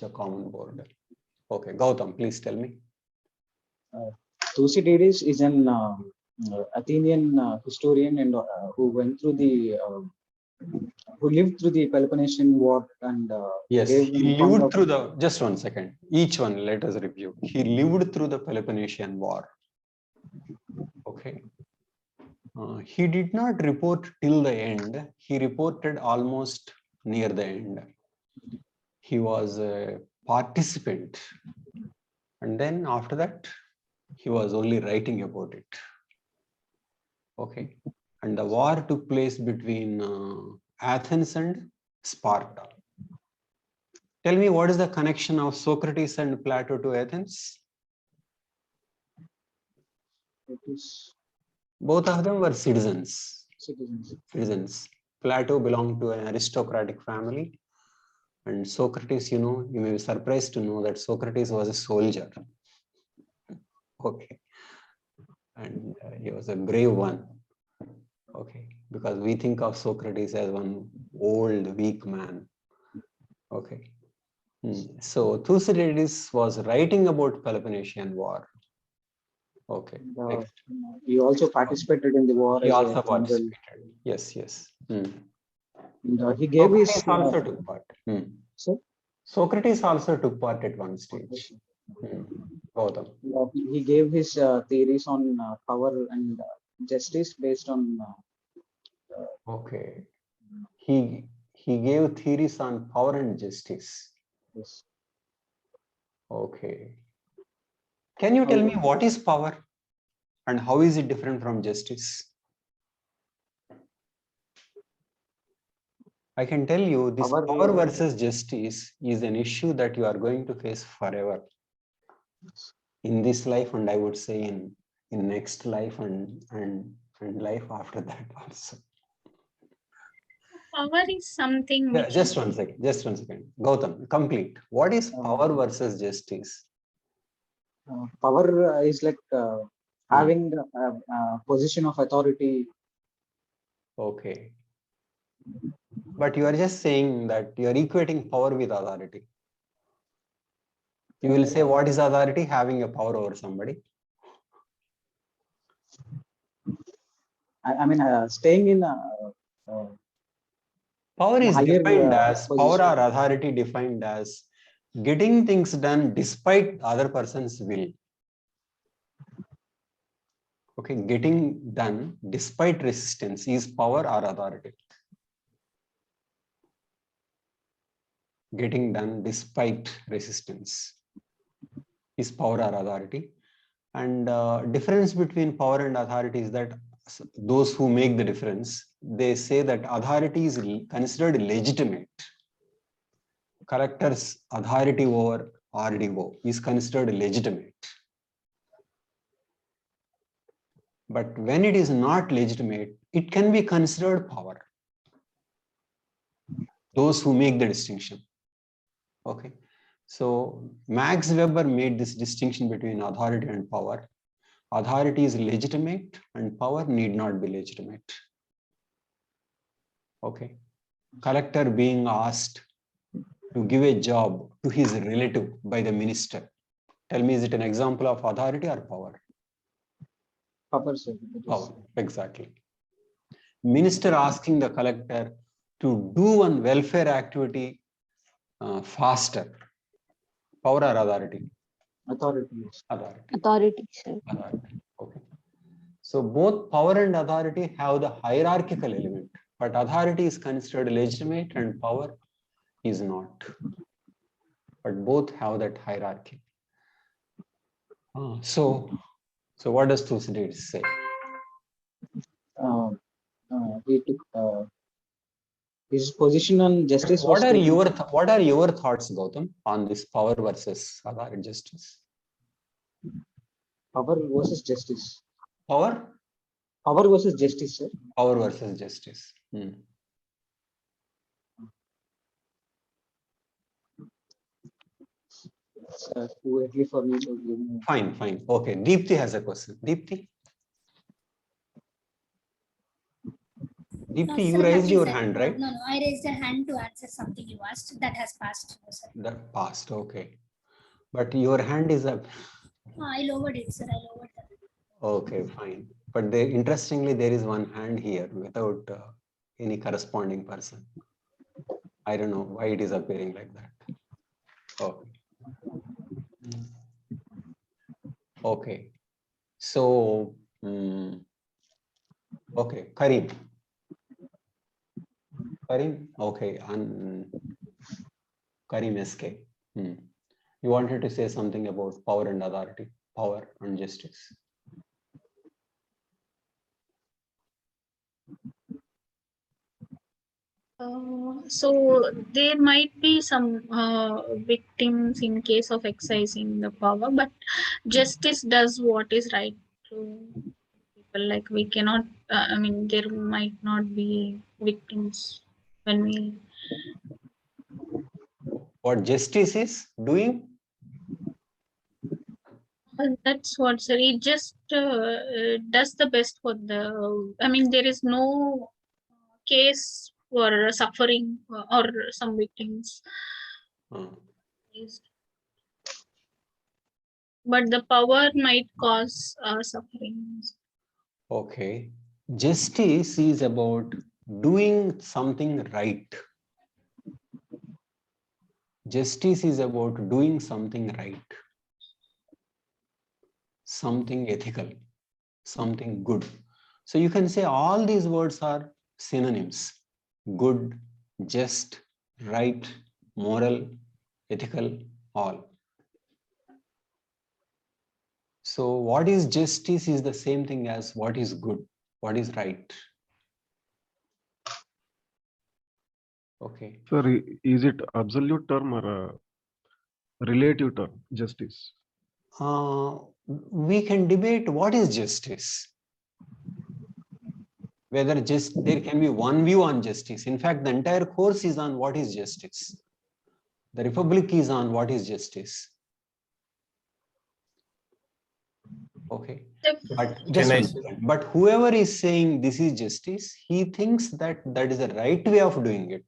a common border. Okay, Gautam, please tell me. Thucydides is an Athenian historian and who went through the who lived through the Peloponnesian War and yes, gave he lived through the, just 1 second, each one let us review. He lived through the Peloponnesian War. Okay. He did not report till the end. He reported almost near the end. He was a participant. And then after that, he was only writing about it. Okay. And the war took place between Athens and Sparta. Tell me, what is the connection of Socrates and Plato to Athens? Both of them were citizens. Plato belonged to an aristocratic family. And Socrates, you may be surprised to know that Socrates was a soldier. Okay. And he was a brave one. Okay. Because we think of Socrates as one old, weak man. Okay. So Thucydides was writing about Peloponnesian War. Okay. He also participated in the war. He also participated. Yes, yes. He gave Socrates his also took part. So Socrates also took part at one stage. He gave his theories on power and justice based on. Okay. He gave theories on power and justice. Yes. Okay. Can you tell me what is power and how is it different from justice? I can tell you this power versus justice is an issue that you are going to face forever. In this life, and I would say in next life and life after that also. Power is something. Yeah, just 1 second. Just 1 second. Gautam, complete. What is power versus justice? Power is like having a position of authority. Okay. But you are just saying that you are equating power with authority. You will say, what is authority? Having a power over somebody. I mean, staying in power is defined as power or authority defined as getting things done despite other person's will. Okay, getting done despite resistance is power or authority. Getting done despite resistance is power or authority. And difference between power and authority is that those who make the difference, they say that authority is considered legitimate. Collector's authority over RDO is considered legitimate. But when it is not legitimate, it can be considered power. Those who make the distinction. Okay. So Max Weber made this distinction between authority and power. Authority is legitimate and power need not be legitimate. Okay. Collector being asked to give a job to his relative by the minister. Tell me, is it an example of authority or power? Power, sir. Power, exactly. Minister asking the collector to do one welfare activity faster. Power or authority? Authority. Authority, sir. Authority. Okay. So both power and authority have the hierarchical element, but authority is considered legitimate and power is not. But both have that hierarchy. So what does Thucydides say? He took his position on justice. What are your thoughts, Gautam, on this power versus authority justice? Power versus justice. Power versus justice, sir. Power versus justice. For me to give. Fine. Okay. Deepthi has a question. Deepthi. Deepti, you Sir, that raised is your a- hand, right? No, I raised a hand to answer something you asked. That has passed. No, sir. That passed, okay. But your hand is up. I lowered it, sir. I lowered that. Okay, fine. But there, interestingly, there is one hand here without any corresponding person. I don't know why it is appearing like that. Okay. Okay. So, okay, Karim. Karim, okay, Karim SK. You wanted to say something about power and authority, power and justice. So there might be some victims in case of exercising the power, but justice does what is right to people. Like we cannot, I mean, there might not be victims when we. What justice is doing? That's what, sir. It just does the best for the. I mean, there is no case for suffering or some victims. Uh, But the power might cause suffering. okay. Justice is about doing something right. Justice is about doing something right, something ethical, something good. So you can say all these words are synonyms: good, just, right, moral, ethical, all. So what is justice is the same thing as what is good, what is right. Okay. Sir, is it absolute term or a relative term, justice? We can debate what is justice. Whether just there can be one view on justice. In fact, the entire course is on what is justice. The Republic is on what is justice. Okay. But just one second. But whoever is saying this is justice, he thinks that that is the right way of doing it.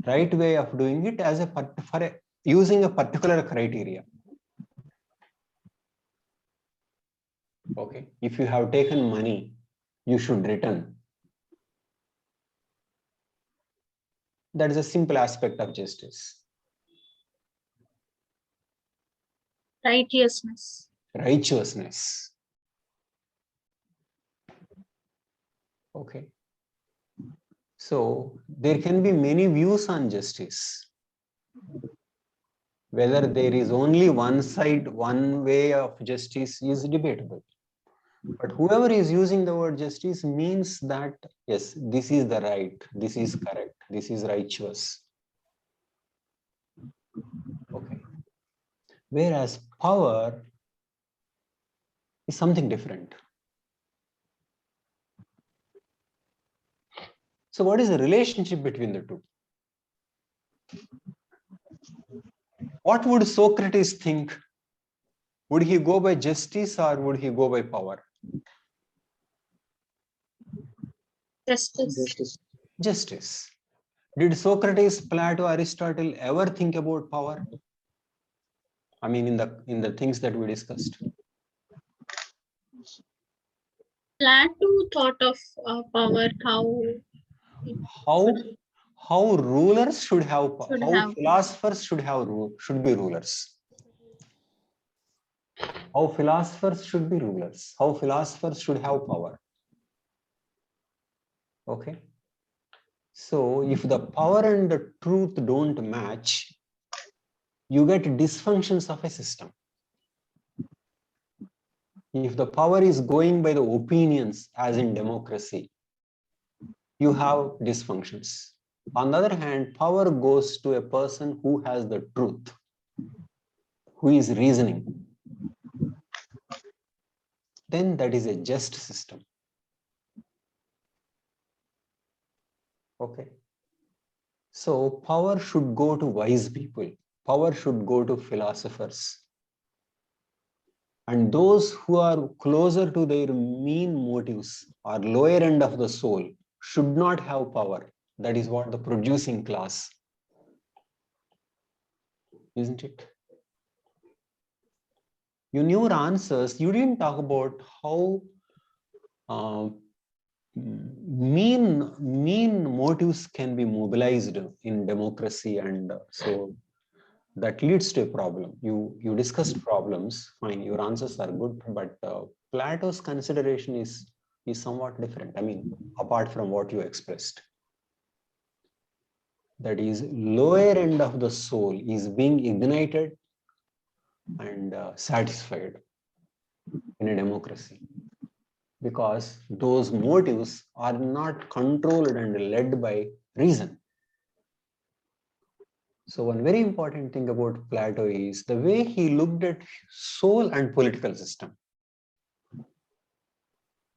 Right way of doing it as using a particular criteria. Okay. If you have taken money, you should return. That is a simple aspect of justice. Righteousness. Righteousness. Okay. So there can be many views on justice. Whether there is only one side, one way of justice is debatable. But whoever is using the word justice means that, yes, this is the right, this is correct, this is righteous. Okay. Whereas power is something different. So what is the relationship between the two? What would Socrates think? Would he go by justice or would he go by power? Justice. Justice. Did Socrates, Plato, Aristotle ever think about power? I mean, in the things that we discussed. Plato thought of power, How rulers should have, Should how have. philosophers should be rulers. How philosophers should be rulers. How philosophers should have power. Okay. So if the power and the truth don't match, you get dysfunctions of a system. If the power is going by the opinions, as in democracy, you have dysfunctions. On the other hand, power goes to a person who has the truth, who is reasoning. Then that is a just system. Okay. So power should go to wise people. Power should go to philosophers. And those who are closer to their mean motives or lower end of the soul should not have power. That is what the producing class, isn't it? In your answers, you didn't talk about how mean motives can be mobilized in democracy, and so that leads to a problem. You discussed problems, fine, your answers are good, but Plato's consideration is somewhat different. I mean, apart from what you expressed, that is, lower end of the soul is being ignited and satisfied in a democracy, because those motives are not controlled and led by reason. So one very important thing about Plato is the way he looked at soul and political system.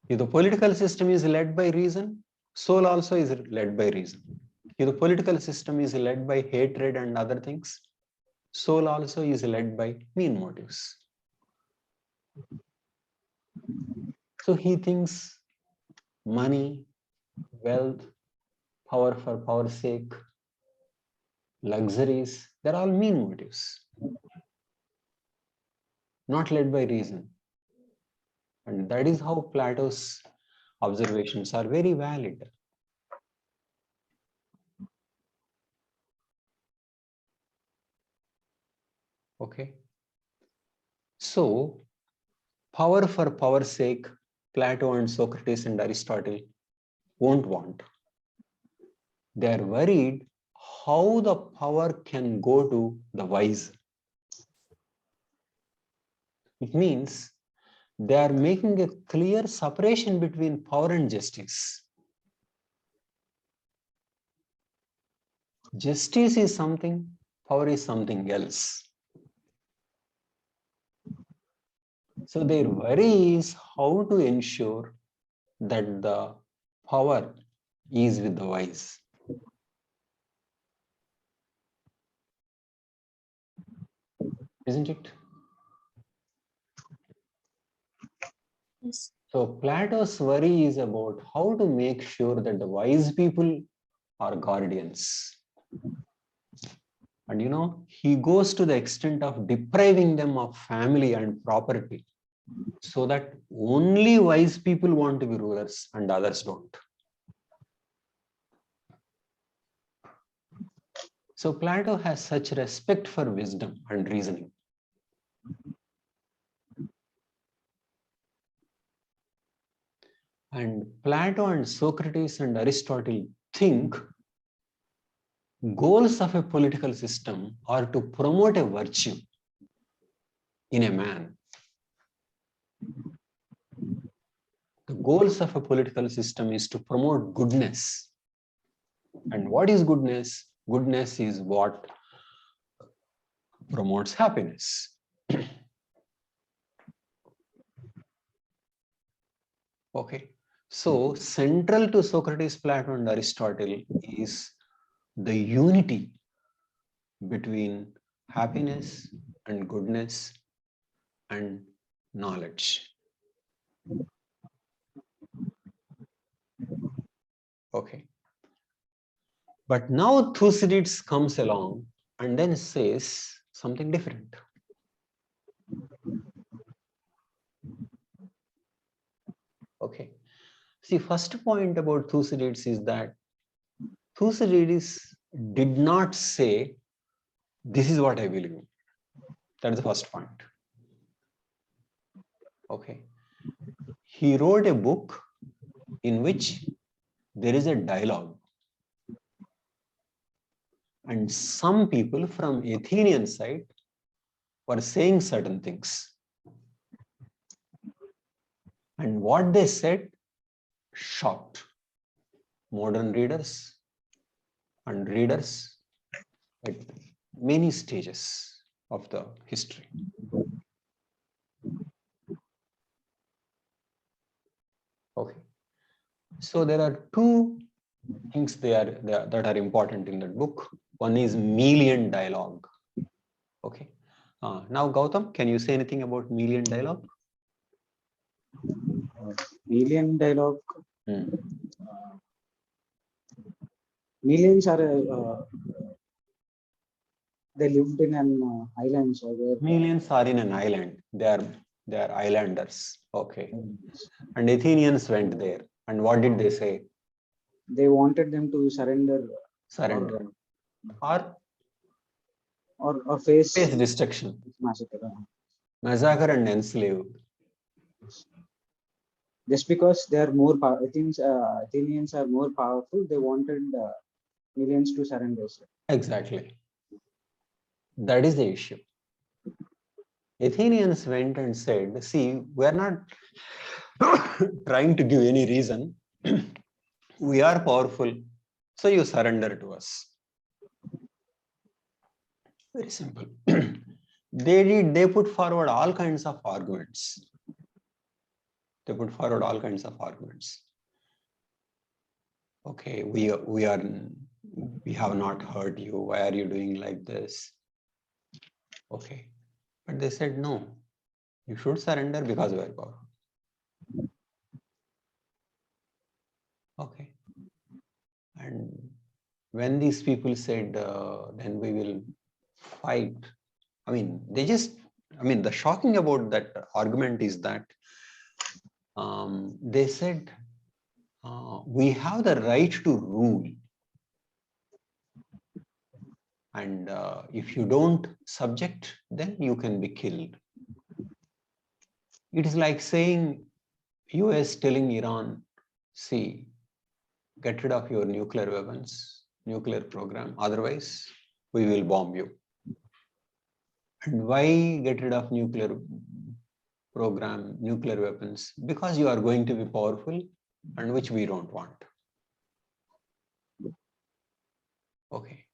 If the political system is led by reason, soul also is led by reason. If the political system is led by hatred and other things, soul also is led by mean motives. So he thinks money, wealth, power for power's sake, luxuries, they're all mean motives, not led by reason. And that is how Plato's observations are very valid. Okay. So, power for power's sake, Plato and Socrates and Aristotle won't want. They are worried how the power can go to the wise. It means they are making a clear separation between power and justice. Justice is something, power is something else. So their worry is how to ensure that the power is with the wise. Isn't it? Yes. So Plato's worry is about how to make sure that the wise people are guardians. And he goes to the extent of depriving them of family and property, so that only wise people want to be rulers and others don't. So Plato has such respect for wisdom and reasoning. And Plato and Socrates and Aristotle think goals of a political system are to promote a virtue in a man. The goals of a political system is to promote goodness. And what is goodness? Goodness is what promotes happiness. Okay. So central to Socrates, Plato, and Aristotle is the unity between happiness and goodness and knowledge. Okay. But now Thucydides comes along and then says something different. Okay. See, first point about Thucydides is that Thucydides did not say, this is what I believe. That's the first point. Okay. He wrote a book in which there is a dialogue. And some people from Athenian side were saying certain things. And what they said shocked modern readers and readers at many stages of the history. Okay. So there are two things that are important in that book. One is Melian dialogue. Okay. Now, Gautam, can you say anything about Melian dialogue? Melian dialogue. Hmm. Melians are they lived in an island, so Melians are in an island. They are islanders. Okay. And Athenians went there. And what did they say? they wanted them to surrender Surrender. or face Face destruction. massacre. Massacre and enslaved. Just because they are more Athenians are more powerful, they wanted Melians to surrender. Exactly. That is the issue. Athenians went and said, see, we're not trying to give any reason. We are powerful, so you surrender to us. Very simple. They put forward all kinds of arguments. They put forward all kinds of arguments. Okay, we have not hurt you. Why are you doing like this? Okay. But they said, no, you should surrender because we are powerful. Okay. And when these people said, then we will fight, I mean, the shocking about that argument is that they said, we have the right to rule. And if you don't subject, then you can be killed. It is like saying US telling Iran, see, get rid of your nuclear weapons, nuclear program, otherwise we will bomb you. And why get rid of nuclear program, nuclear weapons? Because you are going to be powerful, and which we don't want. Okay.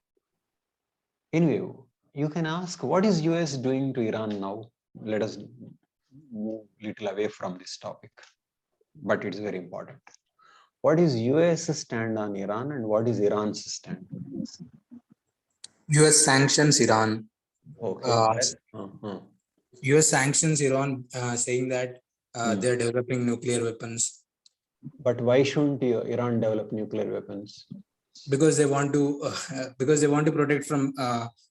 Anyway, you can ask, what is US doing to Iran now? Let us move a little away from this topic, but it's very important. What is US stand on Iran and what is Iran's stand? US sanctions Iran. Okay. US sanctions Iran, saying that they're developing nuclear weapons. But why shouldn't Iran develop nuclear weapons? Because they want to protect from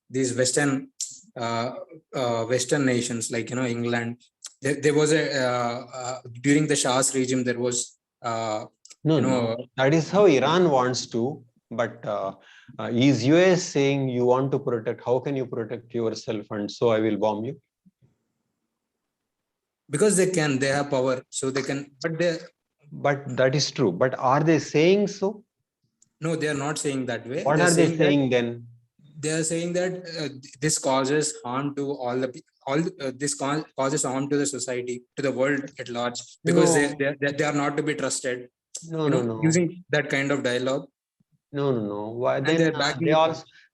these Western nations, like England. There was a during the Shah's regime there was No. That is how Iran wants to. But is US saying you want to protect? How can you protect yourself? And so I will bomb you. Because they have power, so they can. But that is true. But are they saying so? No, they are not saying that way. What are they saying then? They are saying that this causes harm to this causes harm to the society, to the world at large, because they are not to be trusted. No. Using that kind of dialogue. No. Why And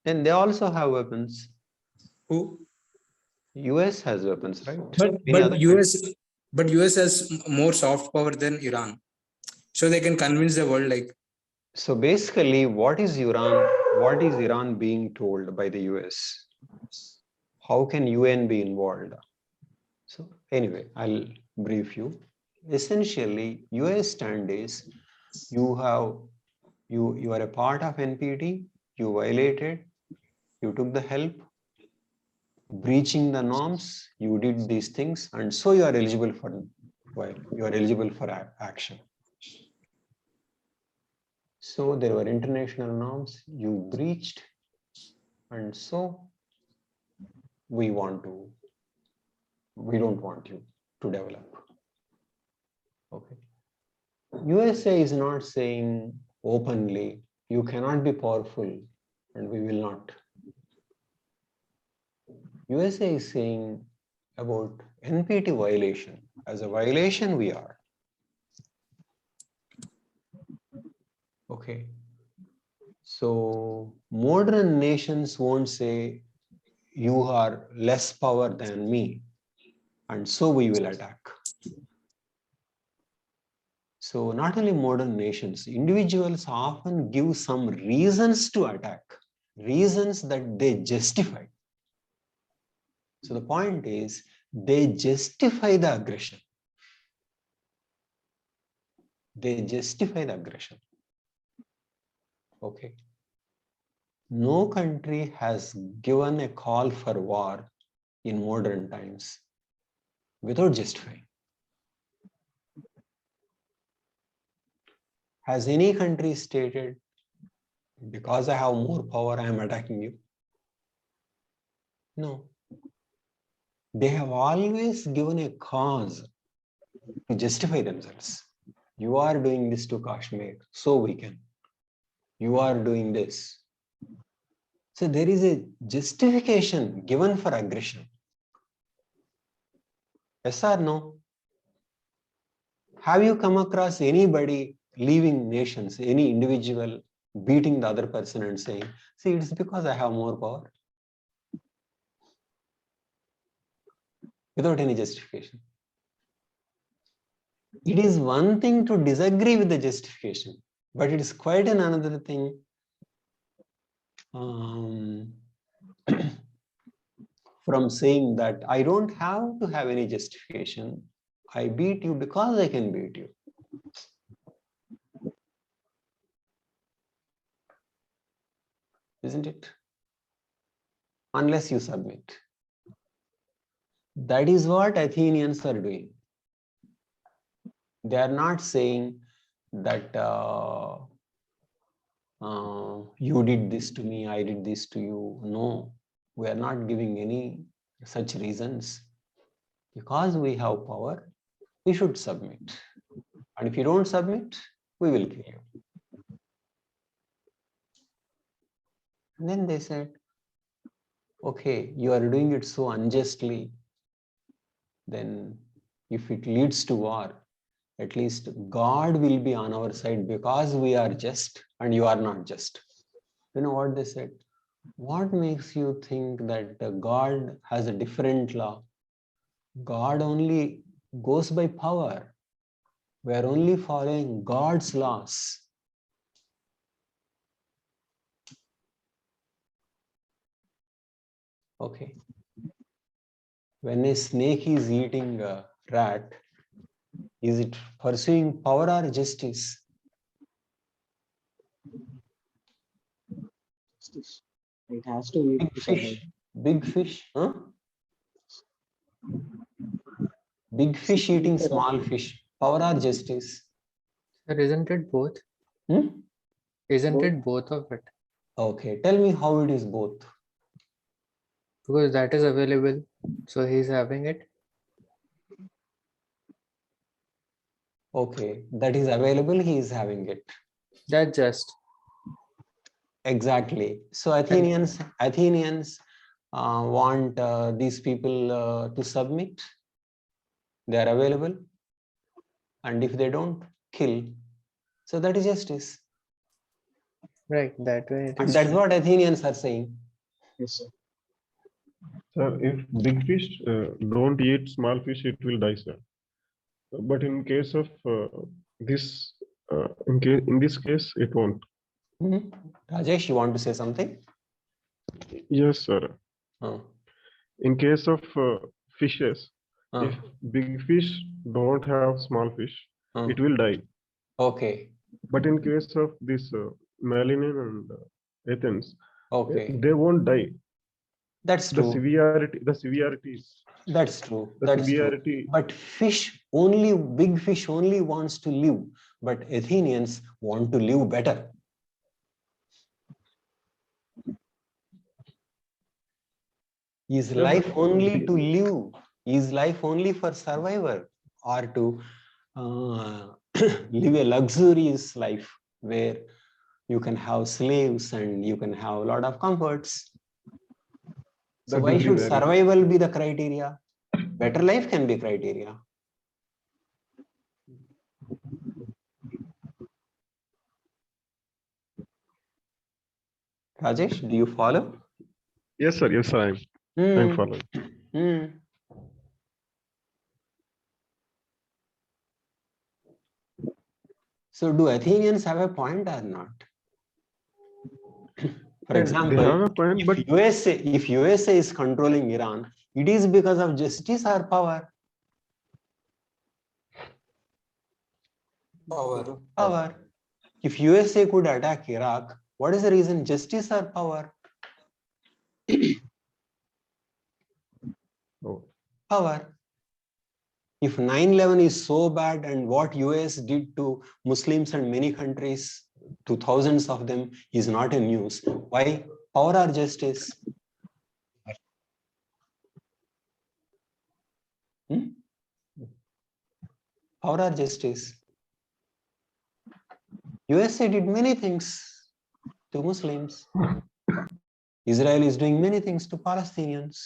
then they also have weapons. Who? US has weapons, right? But US has more soft power than Iran, so they can convince the world like. So basically, what is Iran being told by the US? How can UN be involved? So anyway, I'll brief you. Essentially, US stand is you are a part of NPT, you violated, you took the help, breaching the norms, you did these things, and so you are eligible for action. So there were international norms, you breached, and so we don't want you to develop. Okay. USA is not saying openly, you cannot be powerful and we will not. USA is saying about NPT violation. As a violation, we are. Okay. So modern nations won't say you are less power than me, and so we will attack. So not only modern nations, individuals often give some reasons to attack, reasons that they justify. So the point is, they justify the aggression. They justify the aggression. Okay. No country has given a call for war in modern times without justifying. Has any country stated, because I have more power, I am attacking you? No. They have always given a cause to justify themselves. You are doing this to Kashmir, so we can. You are doing this. So there is a justification given for aggression. Yes or no? Have you come across anybody leaving nations, any individual beating the other person and saying, see, it's because I have more power? Without any justification. It is one thing to disagree with the justification, but it is quite another thing from saying that I don't have to have any justification. I beat you because I can beat you. Isn't it? Unless you submit. That is what Athenians are doing. They are not saying that you did this to me, I did this to you. No, we are not giving any such reasons. Because we have power, we should submit. And if you don't submit, we will kill you. And then they said, okay, you are doing it so unjustly. Then if it leads to war, at least God will be on our side because we are just and you are not just. You know what they said? What makes you think that God has a different law? God only goes by power. We are only following God's laws. Okay. When a snake is eating a rat, is it pursuing power or justice? Justice. It has to eat Big to survive. fish. Big fish. Huh? Big fish eating small fish. Power or justice? Sir, isn't it both? Hmm? Isn't it both of it? Okay. Tell me how it is both. Because that is available, so he's having it. Okay. That is available. He is having it. That's just. Exactly. So Athenians want these people to submit. They are available. And if they don't, kill. So that is justice. Right, that way it And is that's true. what Athenians are saying. Yes, sir. Sir, if big fish don't eat small fish, it will die, sir. But in case of this, in this case, it won't. Rajesh, you want to say something? Yes, sir. In case of fishes, if big fish don't have small fish, it will die. Okay. But in case of this Malian and Athens, Okay. they won't die. That's The true. severity is. That's true. The That's true. severity. But big fish only wants to live. But Athenians want to live better. Is life only to live? Is life only for survival? Or to live a luxurious life where you can have slaves and you can have a lot of comforts? So That why will be should very survival be the criteria? Better life can be criteria. Rajesh, do you follow? Yes, sir. Yes, sir. I'm following. So do Athenians have a point or not? For They example, have a point, but if USA is controlling Iran, it is because of justice or power? Power. Power. If USA could attack Iraq, what is the reason? Justice or power? oh, Power. If 9/11 is so bad and what US did to Muslims and many countries, to thousands of them, is not in news, why? Power or justice? Power or justice? USA did many things to Muslims. Israel is doing many things to Palestinians.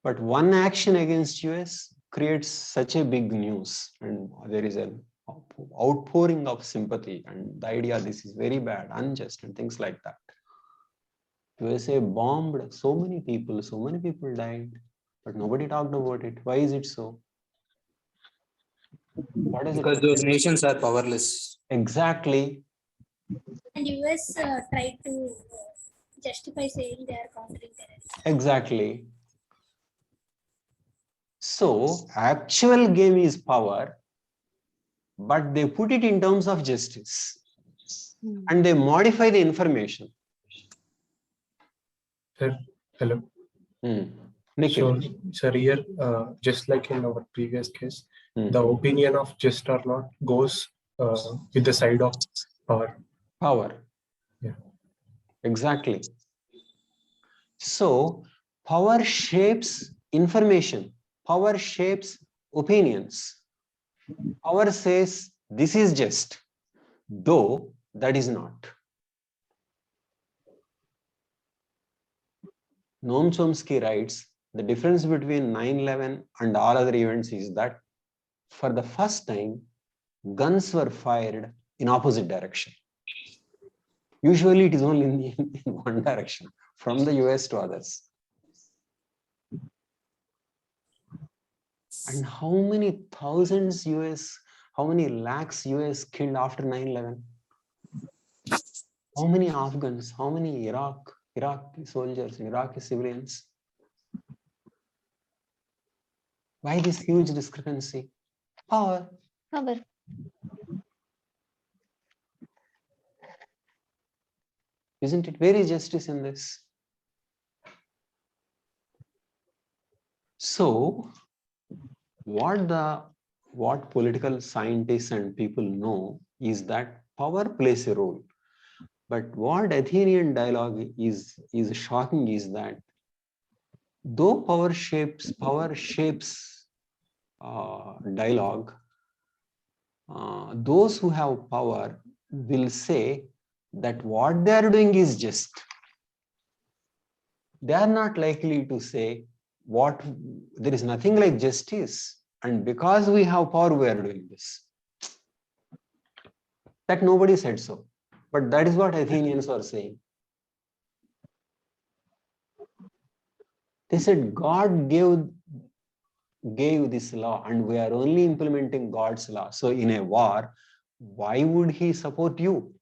But one action against US creates such a big news, and there is an outpouring of sympathy, and the idea this is very bad, unjust, and things like that. USA bombed so many people died, but nobody talked about it. Why is it so? What is Because it? those nations are powerless. Exactly. And US tried to justify saying they are countering terrorism. Exactly. So, actual game is power, but they put it in terms of justice and they modify the information. Sir, hello. Nikhil. So, sir, here, just like in our previous case, Hmm. the opinion of just or not goes with the side of power. Power. Yeah. Exactly. So, power shapes information. Power shapes opinions. Power says this is just, though that is not. Noam Chomsky writes, the difference between 9/11 and all other events is that for the first time, guns were fired in opposite direction. Usually it is only in one direction, from the US to others. And how many thousands US, how many lakhs US killed after 9/11? How many Afghans, how many Iraqi soldiers, Iraqi civilians? Why this huge discrepancy? Power. Power. Isn't it? Where is justice in this? So, what political scientists and people know is that power plays a role. But what Athenian dialogue is shocking is that though power shapes dialogue, those who have power will say that what they are doing is just. They are not likely to say there is nothing like justice, and because we have power, we are doing this. That nobody said so, but that is what Athenians were saying. They said God gave this law and we are only implementing God's law. So in a war, why would he support you?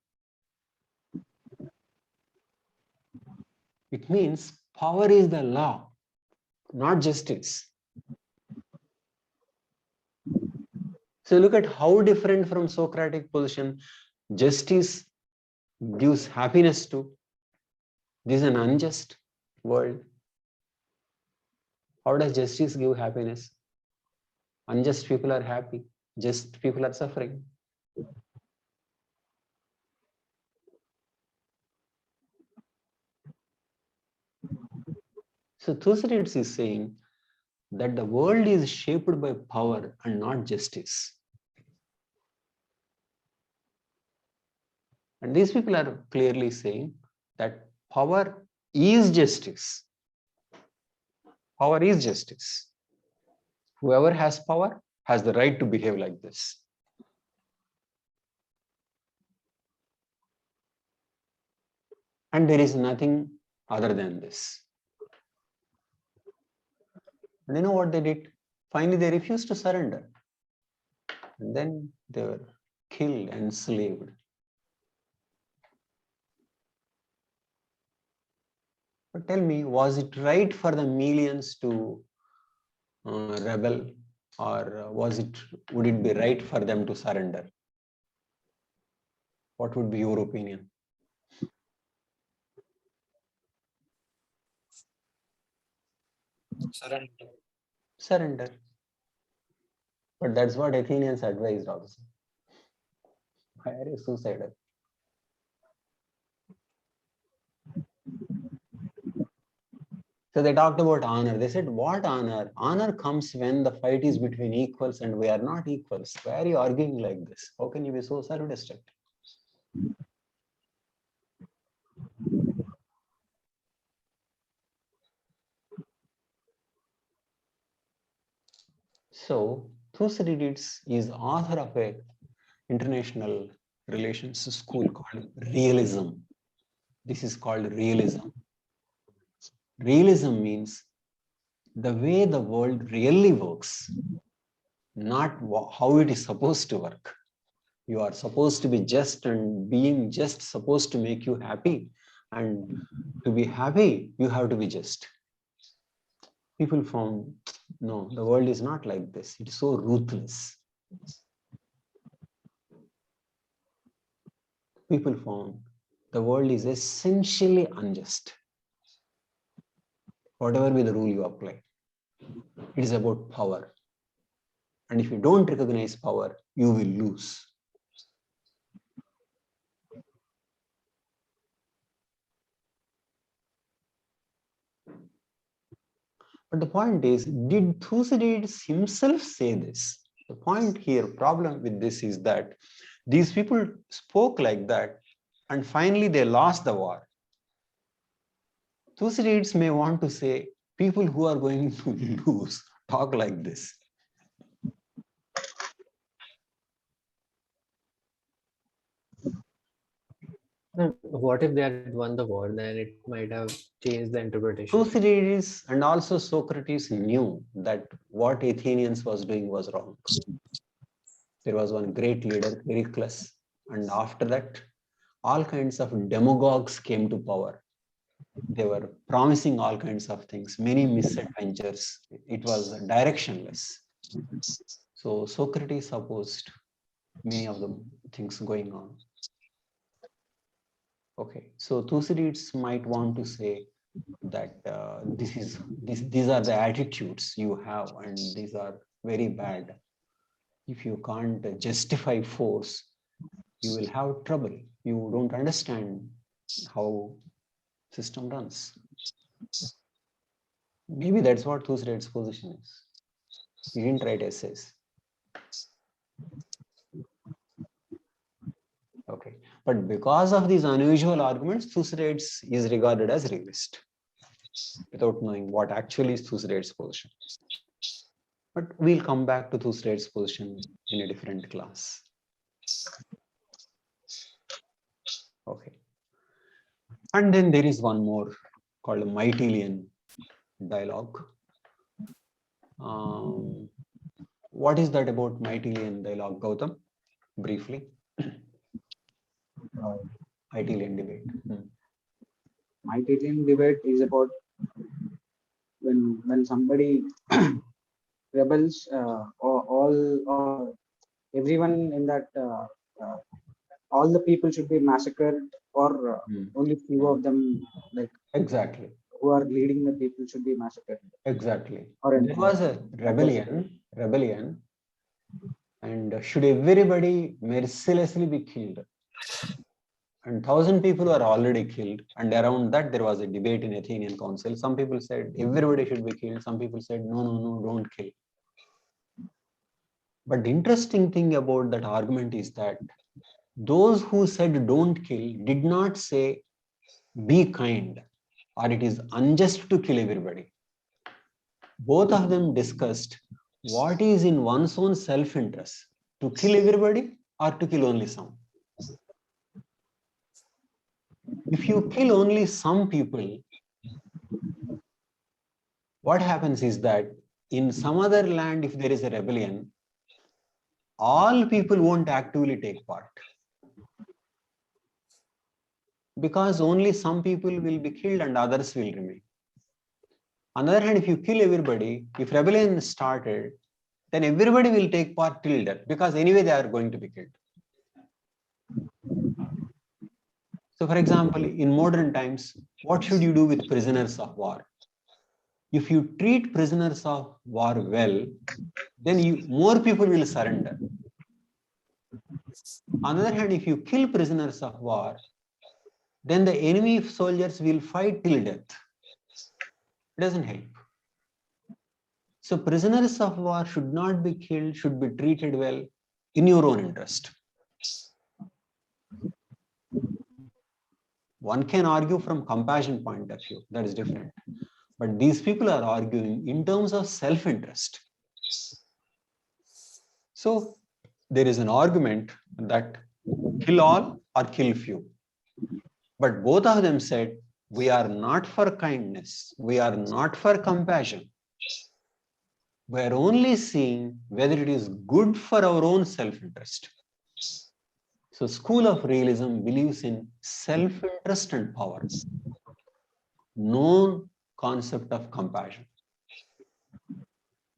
It means power is the law, not justice. So look at how different from Socratic position justice gives happiness to. This is an unjust world. How does justice give happiness? Unjust people are happy, just people are suffering. So Thucydides is saying that the world is shaped by power and not justice. And these people are clearly saying that power is justice. Power is justice. Whoever has power has the right to behave like this. And there is nothing other than this. And you know what they did? Finally, they refused to surrender. And then they were killed and enslaved. But tell me, was it right for the millions to rebel, or would it be right for them to surrender? What would be your opinion? Surrender. But that's what Athenians advised also. Why are you suicidal? So they talked about honor. They said, what honor? Honor comes when the fight is between equals and we are not equals. Why are you arguing like this? How can you be so self-destructive? So Thucydides is author of a international relations school called Realism. This is called Realism. Realism means the way the world really works, not how it is supposed to work. You are supposed to be just, and being just supposed to make you happy. And to be happy, you have to be just. People found, no, the world is not like this. It's so ruthless. People found the world is essentially unjust. Whatever be the rule you apply, it is about power. And if you don't recognize power, you will lose. But the point is, did Thucydides himself say this? The point here, problem with this is that these people spoke like that, and finally they lost the war. Thucydides may want to say, people who are going to lose talk like this. What if they had won the war? Then it might have changed the interpretation. Thucydides and also Socrates knew that what Athenians was doing was wrong. There was one great leader, Pericles, and after that, all kinds of demagogues came to power. They were promising all kinds of things, many misadventures. It was directionless. So Socrates opposed many of the things going on. Okay, so Thucydides might want to say that these are the attitudes you have, and these are very bad. If you can't justify force, you will have trouble. You don't understand how system runs. Maybe that's what Thucydides' position is. He didn't write essays. Okay, but because of these unusual arguments, Thucydides is regarded as realist, without knowing what actually is Thucydides' position. But we'll come back to Thucydides' position in a different class. Okay. And then there is one more called a Mytilean dialogue. What is that about Mytilean dialogue, Gautam? Briefly. Mytilean debate. Mytilean debate is about when somebody rebels, everyone in that all the people should be massacred, or only few of them, like exactly, who are leading the people should be massacred. Exactly. Or there was a rebellion, and should everybody mercilessly be killed? And 1,000 people were already killed, and around that there was a debate in Athenian council. Some people said everybody should be killed. Some people said no, don't kill. But the interesting thing about that argument is that those who said don't kill did not say be kind or it is unjust to kill everybody. Both of them discussed what is in one's own self-interest, to kill everybody or to kill only some. If you kill only some people, what happens is that in some other land, if there is a rebellion, all people won't actively take part. because only some people will be killed and others will remain. On the other hand, if you kill everybody, if rebellion started, then everybody will take part till death because anyway they are going to be killed. So for example, in modern times, what should you do with prisoners of war? If you treat prisoners of war well, then more people will surrender. On the other hand, if you kill prisoners of war, then the enemy soldiers will fight till death. It doesn't help. So prisoners of war should not be killed, should be treated well in your own interest. One can argue from compassion point of view, that is different. But these people are arguing in terms of self-interest. So there is an argument that kill all or kill few. But both of them said, we are not for kindness, we are not for compassion. We are only seeing whether it is good for our own self-interest. So school of realism believes in self-interest and power, no concept of compassion.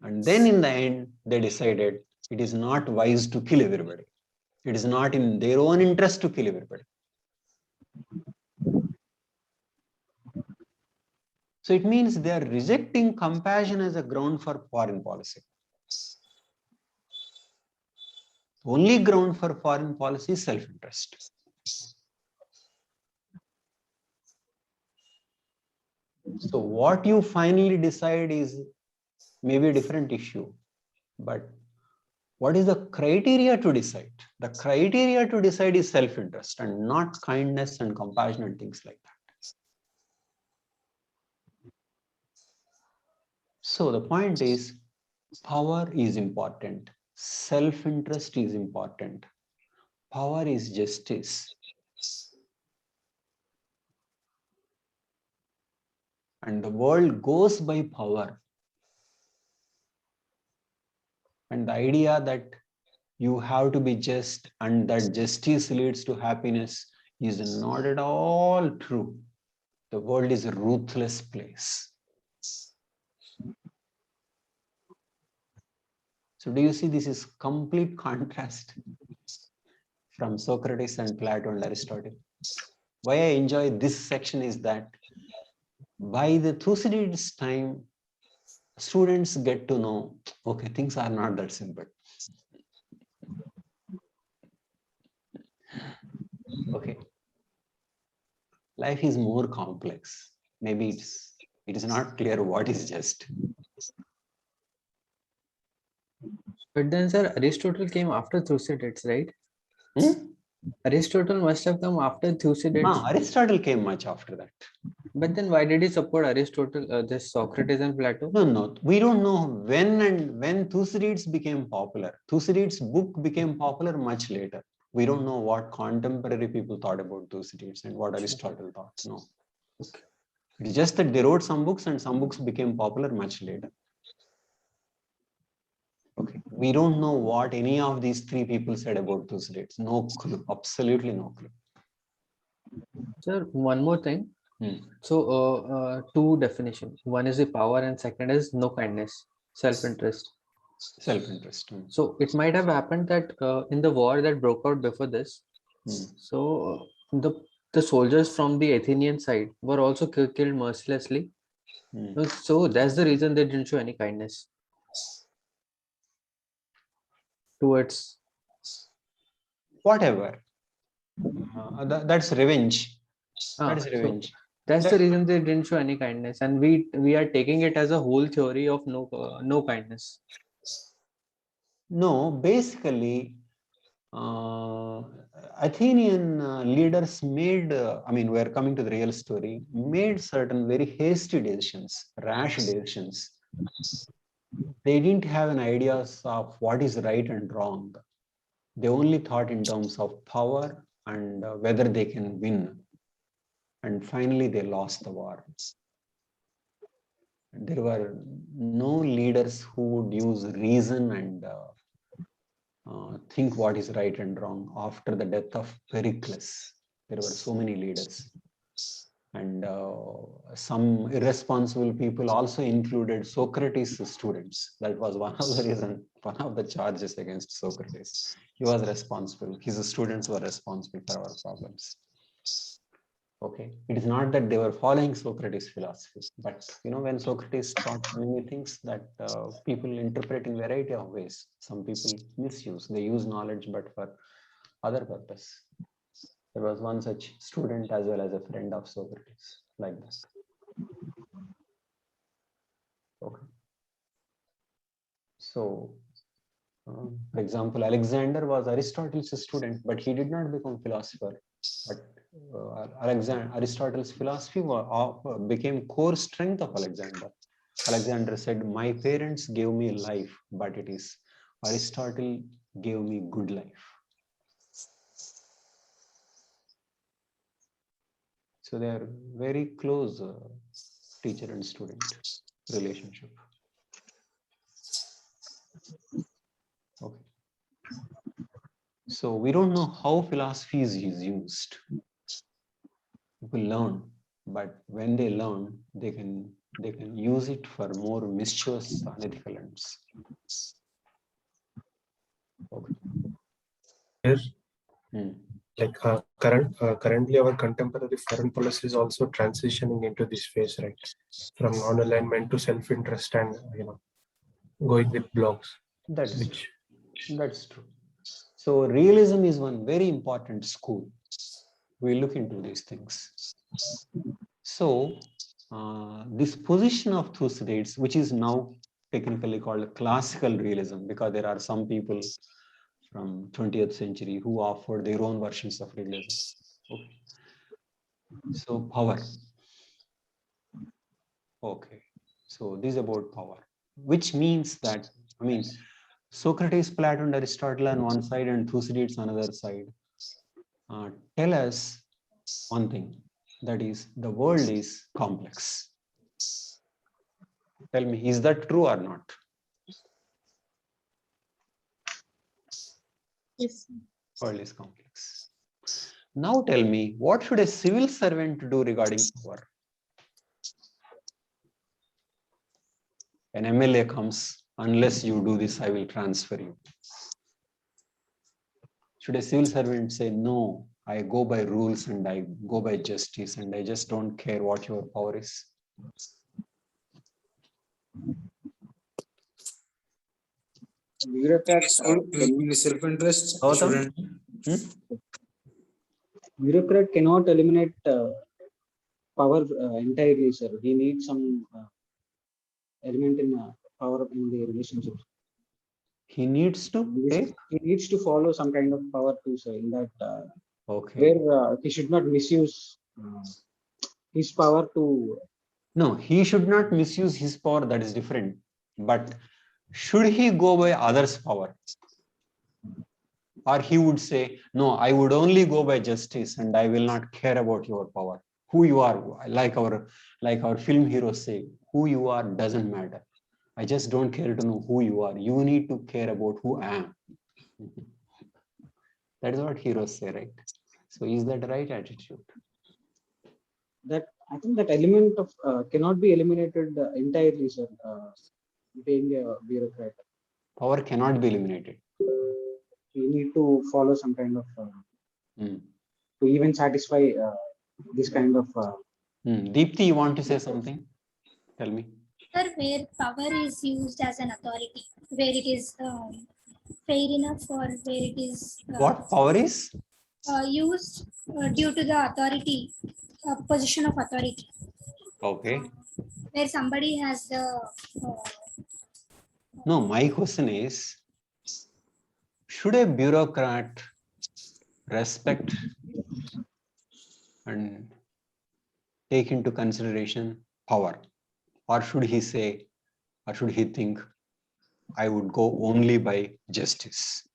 And then in the end, they decided it is not wise to kill everybody. It is not in their own interest to kill everybody. So it means they are rejecting compassion as a ground for foreign policy. Only ground for foreign policy is self-interest. So what you finally decide is maybe a different issue, but what is the criteria to decide? The criteria to decide is self-interest and not kindness and compassion and things like that. So the point is, power is important, self-interest is important, power is justice. And the world goes by power. And the idea that you have to be just and that justice leads to happiness is not at all true. The world is a ruthless place. So do you see this is complete contrast from Socrates and Plato and Aristotle? Why I enjoy this section is that by the Thucydides time, students get to know, okay, things are not that simple. Okay. Life is more complex. Maybe it is not clear what is just. But then, sir, Aristotle came after Thucydides, right? Hmm? Aristotle must have come after Thucydides. Aristotle came much after that. But then why did he support Aristotle, this Socrates and Plato? No, we don't know when Thucydides became popular. Thucydides' book became popular much later. We don't know what contemporary people thought about Thucydides and what Aristotle thought. No. Okay. It's just that they wrote some books and some books became popular much later. Okay. We don't know what any of these three people said about Thucydides. No clue. Absolutely no clue. Sir, one more thing. So, two definitions. One is the power and second is no kindness, self-interest. Self-interest. So it might have happened that in the war that broke out before this, so the soldiers from the Athenian side were also killed mercilessly. So that's the reason they didn't show any kindness towards whatever. That's revenge. That is revenge. So that's the reason they didn't show any kindness, and we are taking it as a whole theory of no kindness. No, basically, Athenian leaders made, we are coming to the real story, made certain very hasty decisions, rash decisions. They didn't have an idea of what is right and wrong. They only thought in terms of power and whether they can win. And finally, they lost the war. There were no leaders who would use reason and think what is right and wrong after the death of Pericles. There were so many leaders. And some irresponsible people also included Socrates' students. That was one of the reasons, one of the charges against Socrates. He was responsible. His students were responsible for our problems. Okay, it is not that they were following Socrates' philosophy, but when Socrates taught many things that people interpret in variety of ways. Some people misuse, they use knowledge, but for other purpose. There was one such student as well as a friend of Socrates, like that. Okay. So, for example, Alexander was Aristotle's student, but he did not become philosopher. But Aristotle's philosophy became core strength of Alexander. Alexander said, "My parents gave me life, but it is Aristotle gave me good life." So they are very close teacher and student relationship. Okay. So we don't know how philosophy is used. People learn, but when they learn, they can use it for more mischievous, unethical ends. Okay. Yes. Hmm. Like currently our contemporary foreign policy is also transitioning into this phase, right? From non-alignment to self-interest and going with blogs. That's true. So realism is one very important school. We look into these things. So this position of Thucydides, which is now technically called classical realism, because there are some people from 20th century who offered their own versions of realism. Okay. So power. Okay. So this is about power, which means that, Socrates, Plato, and Aristotle on one side and Thucydides on another side tell us one thing, that is, the world is complex. Tell me, is that true or not? Yes. World is complex. Now tell me, what should a civil servant do regarding power? An MLA comes, unless you do this, I will transfer you. Should a civil servant say, no, I go by rules and I go by justice and I just don't care what your power is? Bureaucrats In self-interest, Gautam? bureaucrat cannot eliminate power entirely, sir. He needs some element in power in the relationship. He needs to take? He needs to follow some kind of power too, sir, in that Okay. where he should not misuse his power to. No, he should not misuse his power, that is different. But should he go by others' power? Or he would say, no, I would only go by justice and I will not care about your power. Who you are, like our film heroes say, who you are doesn't matter. I just don't care to know who you are. You need to care about who I am. That is what heroes say, right? So is that the right attitude? That I think that element of cannot be eliminated entirely, sir. Being a bureaucrat, Power cannot be eliminated. you need to follow some kind of to even satisfy this kind of. Deepti, you want to say something? Tell me. Sir, where power is used as an authority, where it is fair enough or where it is What power is? used due to the authority, position of authority. Okay. Where somebody has the No, my question is, should a bureaucrat respect and take into consideration power? Or should he say, or should he think, I would go only by justice?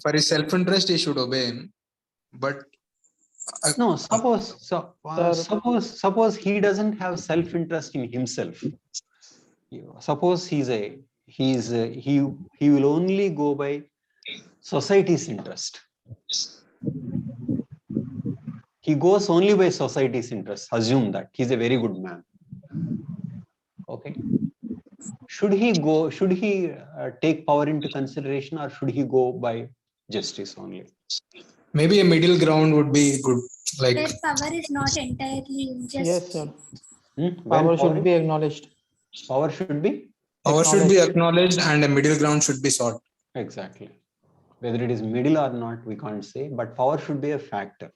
For his self-interest, he should obey him. But no, suppose he doesn't have self-interest in himself. Suppose he will only go by society's interest. He goes only by society's interests. Assume that he's a very good man. Okay. Should he take power into consideration, or should he go by justice only? Maybe a middle ground would be good. Like Their power is not entirely just. Yes, sir. When Power should be acknowledged. Power should be? power should be acknowledged and a middle ground should be sought. Exactly. Whether it is middle or not, we can't say, but power should be a factor.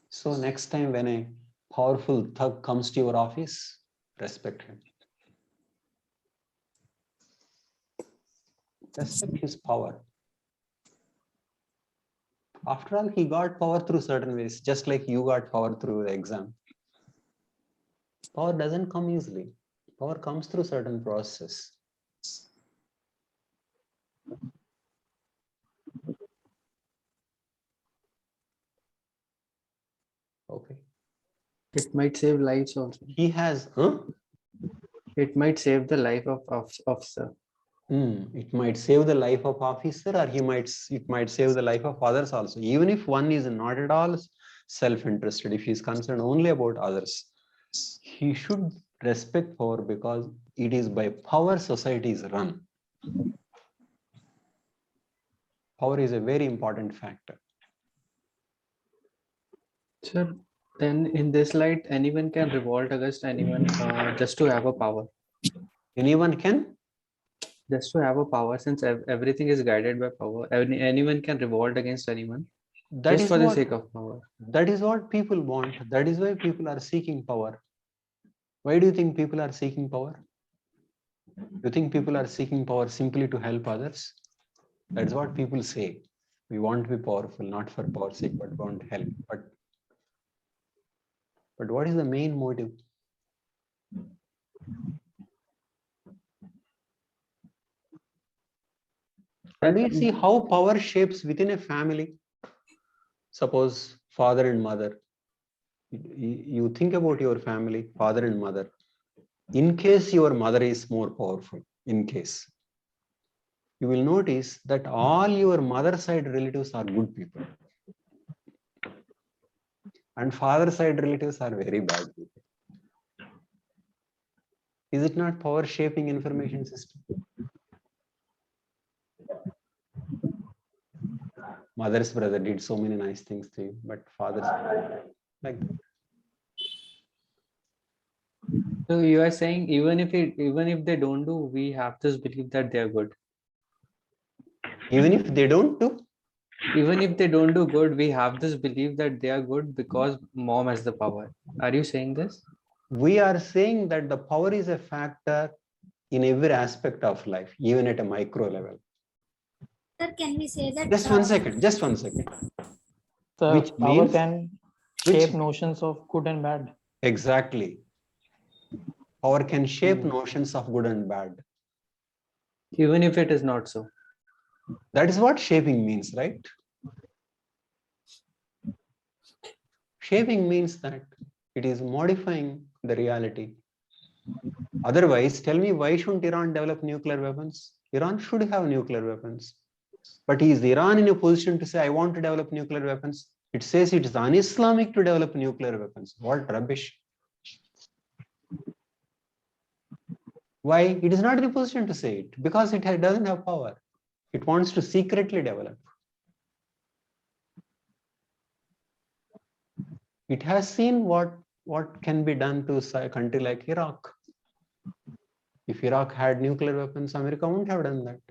So next time when a powerful thug comes to your office, respect him. Respect his power. After all, he got power through certain ways, just like you got power through the exam. Power doesn't come easily. Power comes through certain process. Okay. It might save lives also. He has, It might save the life of officer. It might save the life of officer, or it might save the life of others also. Even if one is not at all self-interested, if he is concerned only about others, he should respect power, because it is by power society is run. Power is a very important factor. Sir, then in this light, anyone can revolt against anyone just to have a power. Anyone can? Just to have a power, since everything is guided by power. Anyone can revolt against anyone just for the sake of power. That is what people want. That is why people are seeking power. Why do you think people are seeking power? You think people are seeking power simply to help others? That's what people say. We want to be powerful, not for power's sake, but want help. But what is the main motive? And we see how power shapes within a family. Suppose father and mother. You think about your family, father and mother. In case your mother is more powerful, in case, you will notice that all your mother side relatives are good people. And father side relatives are very bad people. Is it not power shaping information system? Mother's brother did so many nice things to you, but father's like that. So you are saying even if they don't do, we have this belief that they are good. Even if they don't do? Even if they don't do good, we have this belief that they are good because mom has the power. Are you saying this? We are saying that the power is a factor in every aspect of life, even at a micro level. Sir, can we say that? Just one second. So Which power means, can shape notions of good and bad. Exactly. Power can shape notions of good and bad. Even if it is not so. That is what shaping means, right? Shaping means that it is modifying the reality. Otherwise, tell me, why shouldn't Iran develop nuclear weapons? Iran should have nuclear weapons. But is Iran in a position to say, I want to develop nuclear weapons? It says it is un-Islamic to develop nuclear weapons. What rubbish. Why? It is not in a position to say it, because it doesn't have power. It wants to secretly develop. It has seen what can be done to a country like Iraq. If Iraq had nuclear weapons, America wouldn't have done that.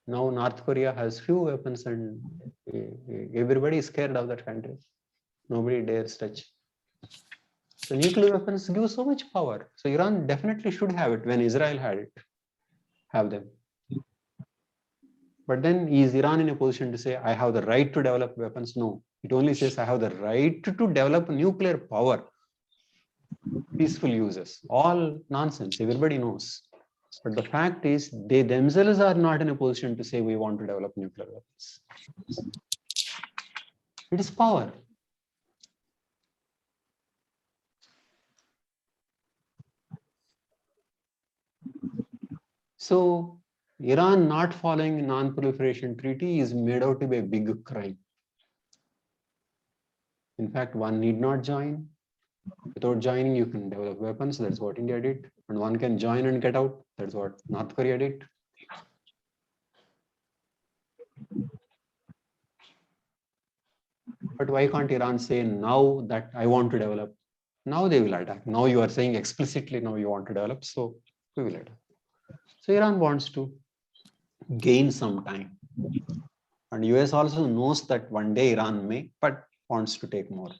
Now North Korea has few weapons and everybody is scared of that country. Nobody dares touch. So nuclear weapons give so much power. So Iran definitely should have it when Israel had it. Have them. But then is Iran in a position to say, I have the right to develop weapons? No. It only says I have the right to develop nuclear power. Peaceful uses. All nonsense. Everybody knows. But the fact is, they themselves are not in a position to say we want to develop nuclear weapons. It is power. So Iran not following non-proliferation treaty is made out to be a big crime. In fact, one need not join. Without joining, you can develop weapons. That's what India did. And one can join and get out. That's what North Korea did. But why can't Iran say now that I want to develop? Now they will attack. Now you are saying explicitly now you want to develop. So we will attack. So Iran wants to gain some time. And US also knows that one day Iran may, but wants to take more time.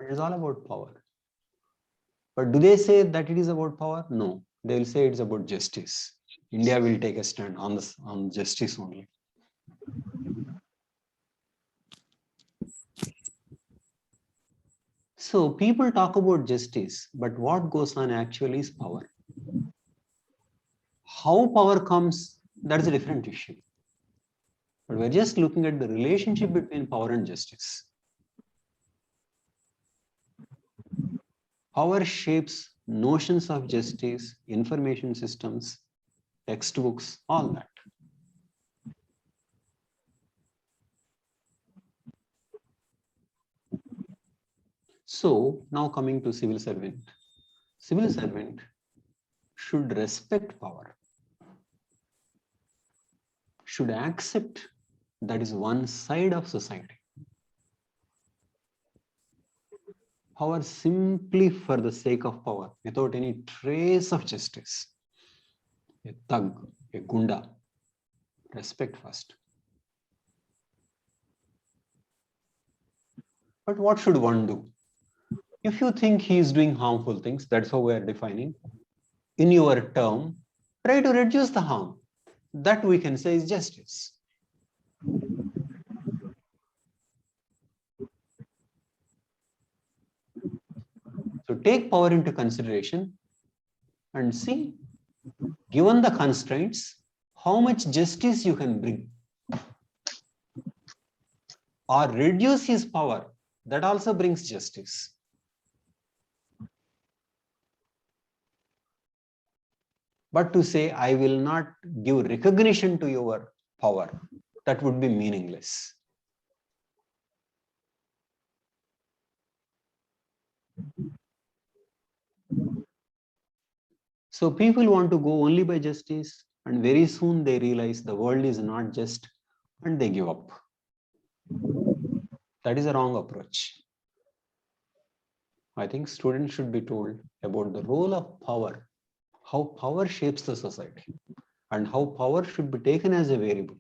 It is all about power. But do they say that it is about power? No, they will say it's about justice. India will take a stand on justice only. So people talk about justice, but what goes on actually is power. How power comes, that's a different issue. But we're just looking at the relationship between power and justice. Power shapes notions of justice, information systems, textbooks, all that. So now coming to civil servant. Civil servant should respect power, should accept that is one side of society. Power simply for the sake of power, without any trace of justice. A thug, a gunda, respect first. But what should one do? If you think he is doing harmful things, that's how we are defining. In your term, try to reduce the harm. That we can say is justice. So take power into consideration and see, given the constraints, how much justice you can bring. Or reduce his power, that also brings justice. But to say, I will not give recognition to your power, that would be meaningless. So people want to go only by justice, and very soon they realize the world is not just, and they give up. That is a wrong approach. I think students should be told about the role of power, how power shapes the society, and how power should be taken as a variable.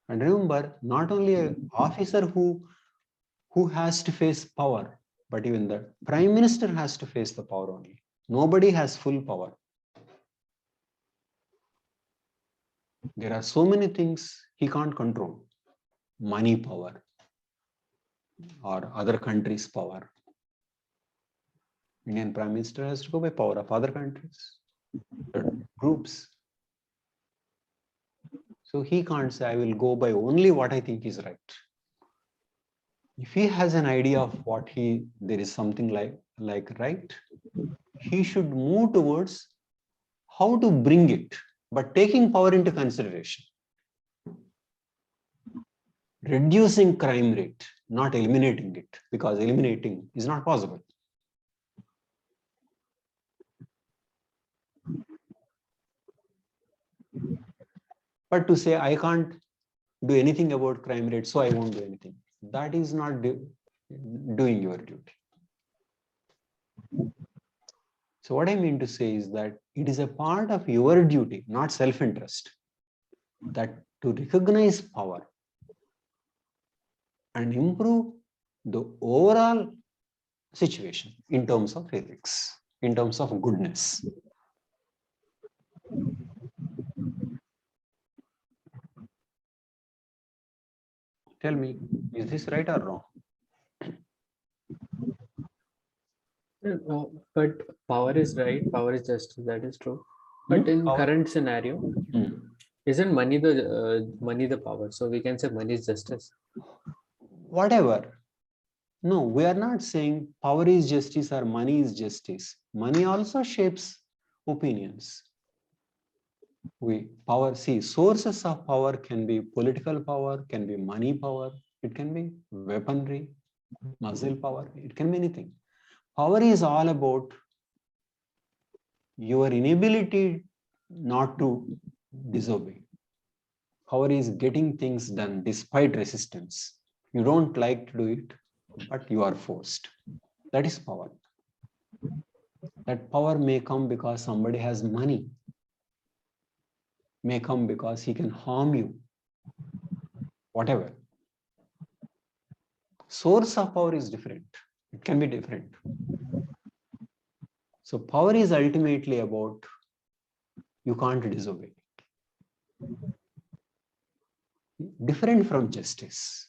And remember, not only an officer who has to face power, but even the prime minister has to face the power only. Nobody has full power. There are so many things he can't control. Money power or other countries' power. Indian prime minister has to go by power of other countries, groups. So he can't say, I will go by only what I think is right. If he has an idea of what there is something like right, he should move towards how to bring it, but taking power into consideration. Reducing crime rate, not eliminating it, because eliminating is not possible. But to say, I can't do anything about crime rate, so I won't do anything. That is not doing your duty. So what I mean to say is that it is a part of your duty, not self-interest, that to recognize power and improve the overall situation in terms of ethics, in terms of goodness. Tell me, is this right or wrong? But power is right, power is justice, that is true. But in current scenario, isn't money the power? So we can say money is justice. Whatever. No, we are not saying power is justice or money is justice. Money also shapes opinions. Power, see, sources of power can be political power, can be money power, it can be weaponry, muscle power, it can be anything. Power is all about your inability not to disobey. Power is getting things done despite resistance. You don't like to do it, but you are forced. That is power. That power may come because somebody has money, may come because he can harm you, whatever. Source of power is different. It can be different. So power is ultimately about you can't disobey. Different from justice.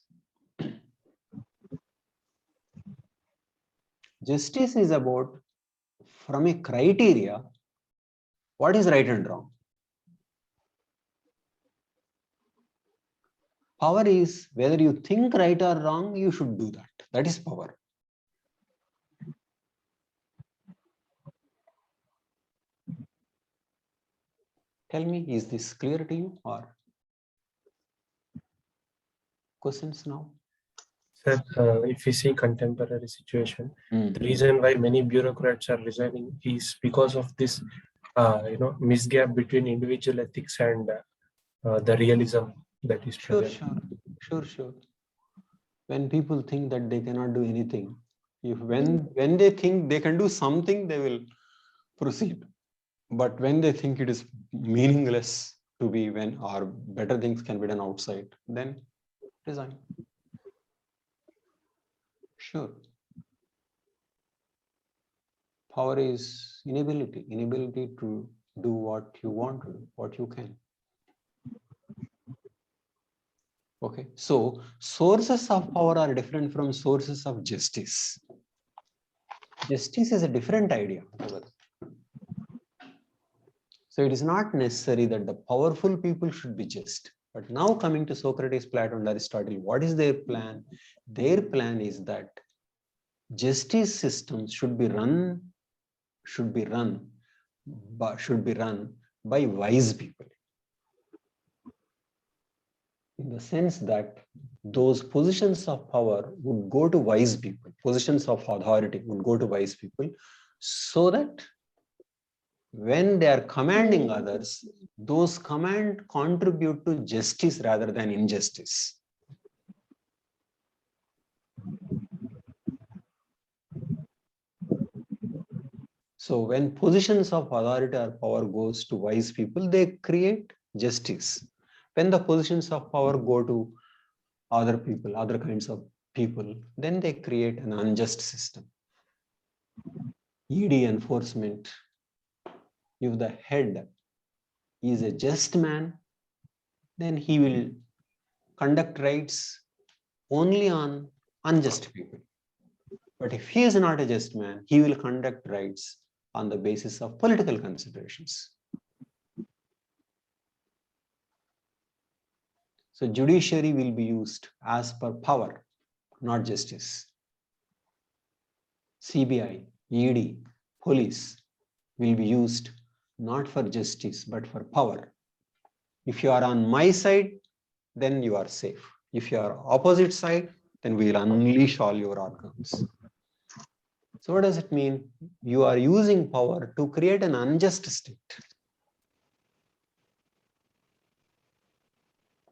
Justice is about, from a criteria, what is right and wrong. Power is whether you think right or wrong, you should do that. That is power. Tell me, is this clear to you or questions now? Sir, if we see contemporary situation, Hmm. the reason why many bureaucrats are resigning is because of this, misgap between individual ethics and the realism that is present. Sure. When people think that they cannot do anything, when they think they can do something, they will proceed. But when they think it is meaningless to be or better things can be done outside, then resign. Sure. Power is inability to do what you want to do, what you can. Okay, so sources of power are different from sources of justice. Justice is a different idea. So it is not necessary that the powerful people should be just. But now coming to Socrates, Plato, and Aristotle, what is their plan? Their plan is that justice systems should be run by wise people. In the sense that those positions of power would go to wise people, positions of authority would go to wise people, so that when they are commanding others, those commands contribute to justice rather than injustice. So when positions of authority or power goes to wise people, they create justice. When the positions of power go to other people, other kinds of people, then they create an unjust system. ED enforcement. If the head is a just man, then he will conduct raids only on unjust people. But if he is not a just man, he will conduct raids on the basis of political considerations. So judiciary will be used as per power, not justice. CBI, ED, police will be used not for justice, but for power. If you are on my side, then you are safe. If you are opposite side, then we will unleash all your organs. So what does it mean? You are using power to create an unjust state.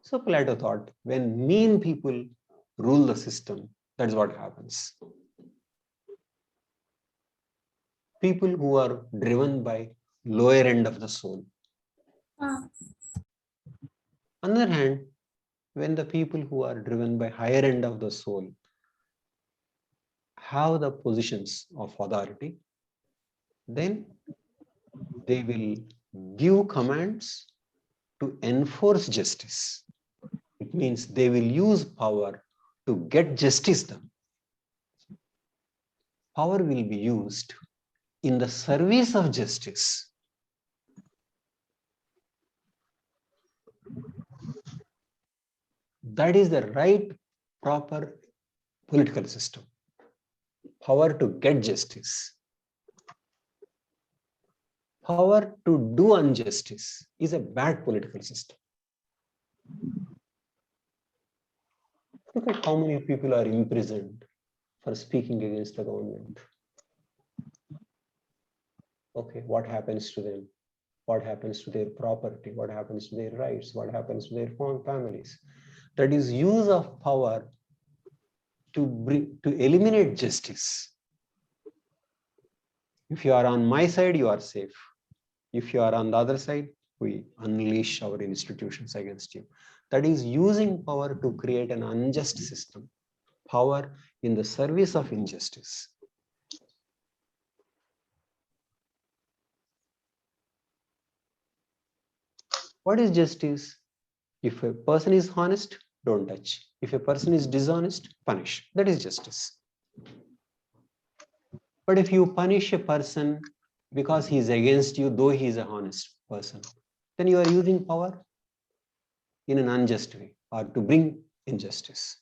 So Plato thought, when mean people rule the system, that's what happens. People who are driven by lower end of the soul. On the other hand, when the people who are driven by higher end of the soul have the positions of authority, then they will give commands to enforce justice. It means they will use power to get justice done. Power will be used in the service of justice. That is the right, proper political system. Power to get justice. power to do injustice is a bad political system. Look at how many people are imprisoned for speaking against the government. Okay, what happens to them? What happens to their property? What happens to their rights? What happens to their families? That is use of power to eliminate justice. If you are on my side, you are safe. If you are on the other side, we unleash our institutions against you. That is using power to create an unjust system. Power in the service of injustice. What is justice? If a person is honest, don't touch. If a person is dishonest, punish. That is justice. But if you punish a person because he is against you, though he is a honest person, then you are using power in an unjust way or to bring injustice.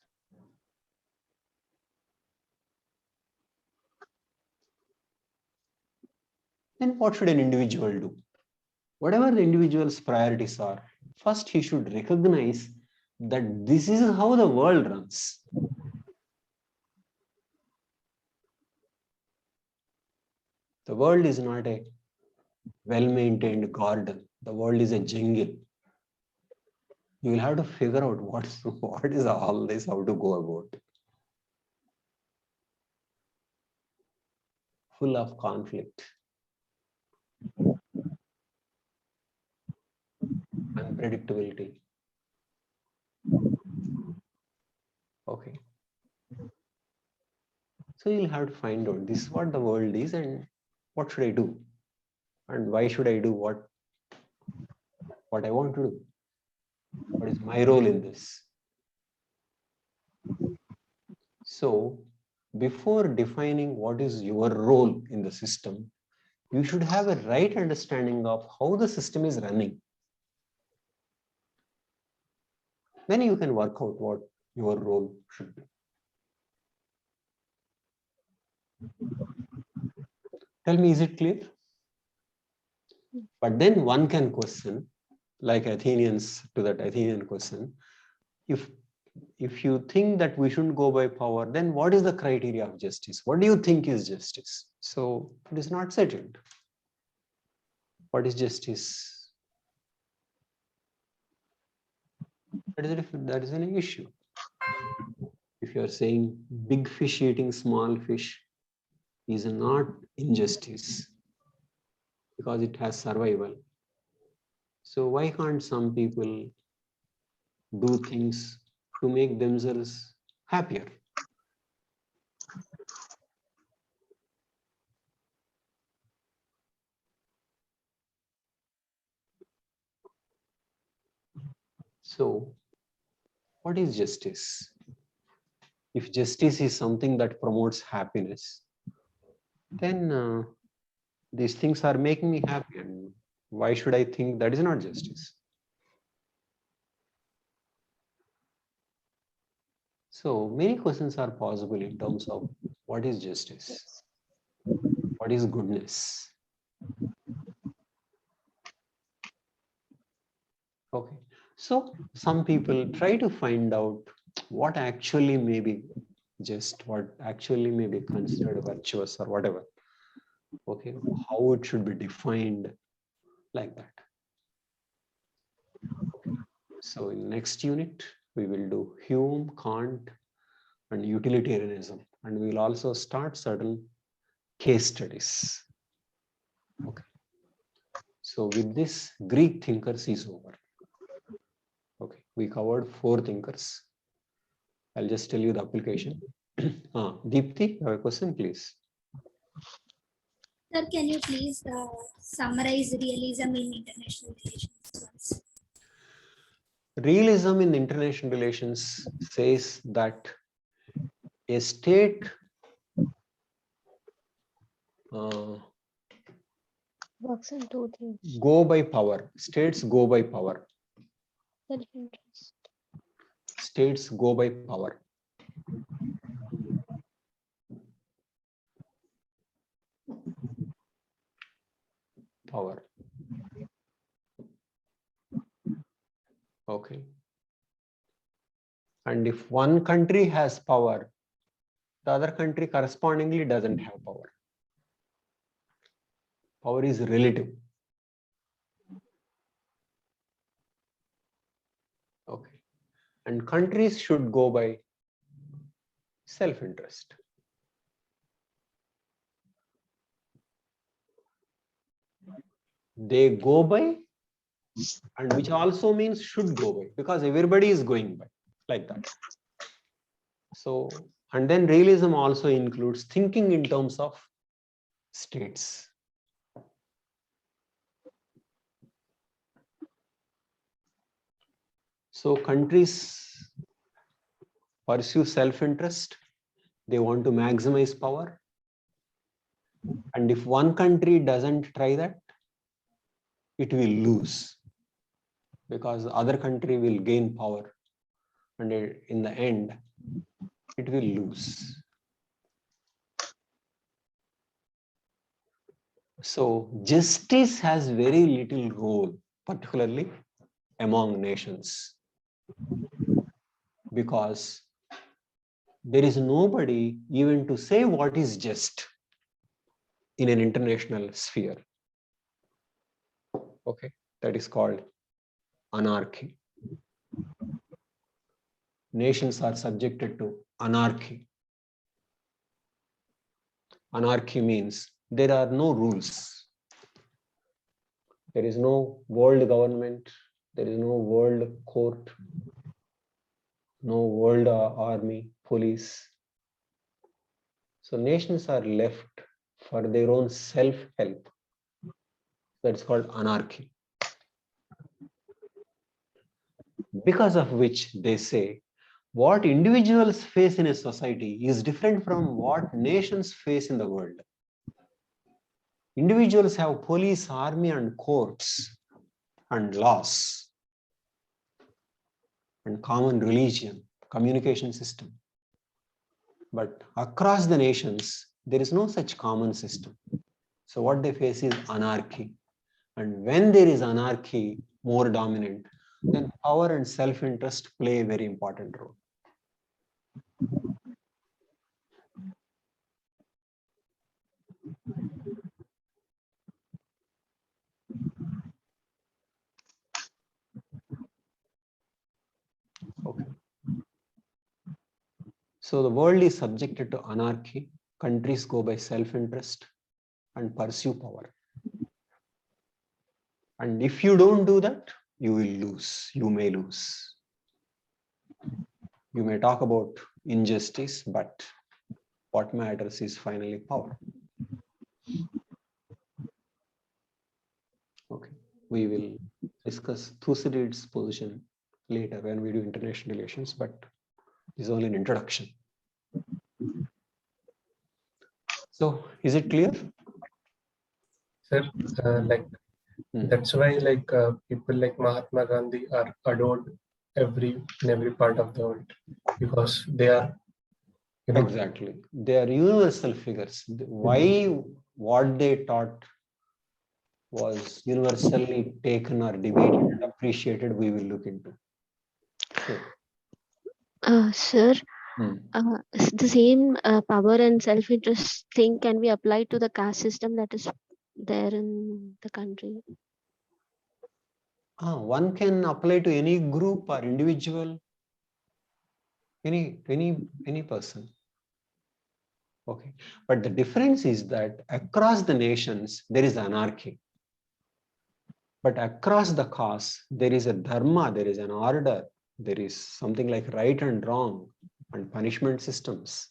Then what should an individual do? Whatever the individual's priorities are, first he should recognize that this is how the world runs. The world is not a well-maintained garden. The world is a jungle. You will have to figure out what is all this, how to go about it. Full of conflict, unpredictability. Okay. So you'll have to find out this is what the world is and what should I do? And why should I do what I want to do? What is my role in this? So before defining what is your role in the system, you should have a right understanding of how the system is running. Then you can work out what your role should be. Tell me, is it clear? But then one can question, like Athenians to that Athenian question, if you think that we shouldn't go by power, then what is the criteria of justice? What do you think is justice? So it is not settled. What is justice? That is an issue. If you are saying big fish eating small fish is not injustice because it has survival. So why can't some people do things to make themselves happier? So what is justice? If justice is something that promotes happiness, then these things are making me happy, and why should I think that is not justice? So many questions are possible in terms of what is justice? What is goodness? Okay, so some people try to find out what actually may be just, what actually may be considered virtuous or whatever. Okay, how it should be defined like that. So in next unit, we will do Hume, Kant, and utilitarianism, and we will also start certain case studies. Okay. So with this, Greek thinkers is over. Okay, we covered 4 thinkers. I'll just tell you the application. Deepthi, you have a question, please. Sir, can you please summarize realism in international relations? Realism in international relations says that a state works on 2 things. go by power. States go by power. Self-interest. States go by power. power. Okay. And if one country has power, the other country correspondingly doesn't have power. Power is relative. Okay. And countries should go by self-interest. They go by, and which also means should go by, because everybody is going by like that. So, and then realism also includes thinking in terms of states. So countries pursue self-interest. They want to maximize power. And if one country doesn't try that, it will lose, because the other country will gain power. And in the end, it will lose. So justice has very little role, particularly among nations, because there is nobody even to say what is just in an international sphere. Okay, that is called anarchy. Nations are subjected to anarchy. Anarchy means there are no rules. There is no world government. There is no world court. No world army, police. So nations are left for their own self-help. That's called anarchy. Because of which they say what individuals face in a society is different from what nations face in the world. Individuals have police, army, and courts, and laws, and common religion, communication system. But across the nations, there is no such common system. So what they face is anarchy. And when there is anarchy more dominant, then power and self-interest play a very important role. Okay. So the world is subjected to anarchy. Countries go by self-interest and pursue power. And if you don't do that, you will lose. You may lose. You may talk about injustice, but what matters is finally power. Okay, we will discuss Thucydides' position later when we do international relations, but this is only an introduction. So, is it clear? Sir, that's why people like Mahatma Gandhi are adored in every part of the world, because they are, Exactly. They are universal figures. Why what they taught was universally taken or debated and appreciated, we will look into. Sure. Sir, the same power and self-interest thing can be applied to the caste system that is there in the country. One can apply to any group or individual, any person. Okay, but the difference is that across the nations there is anarchy, but across the castes there is a dharma, there is an order, there is something like right and wrong and punishment systems.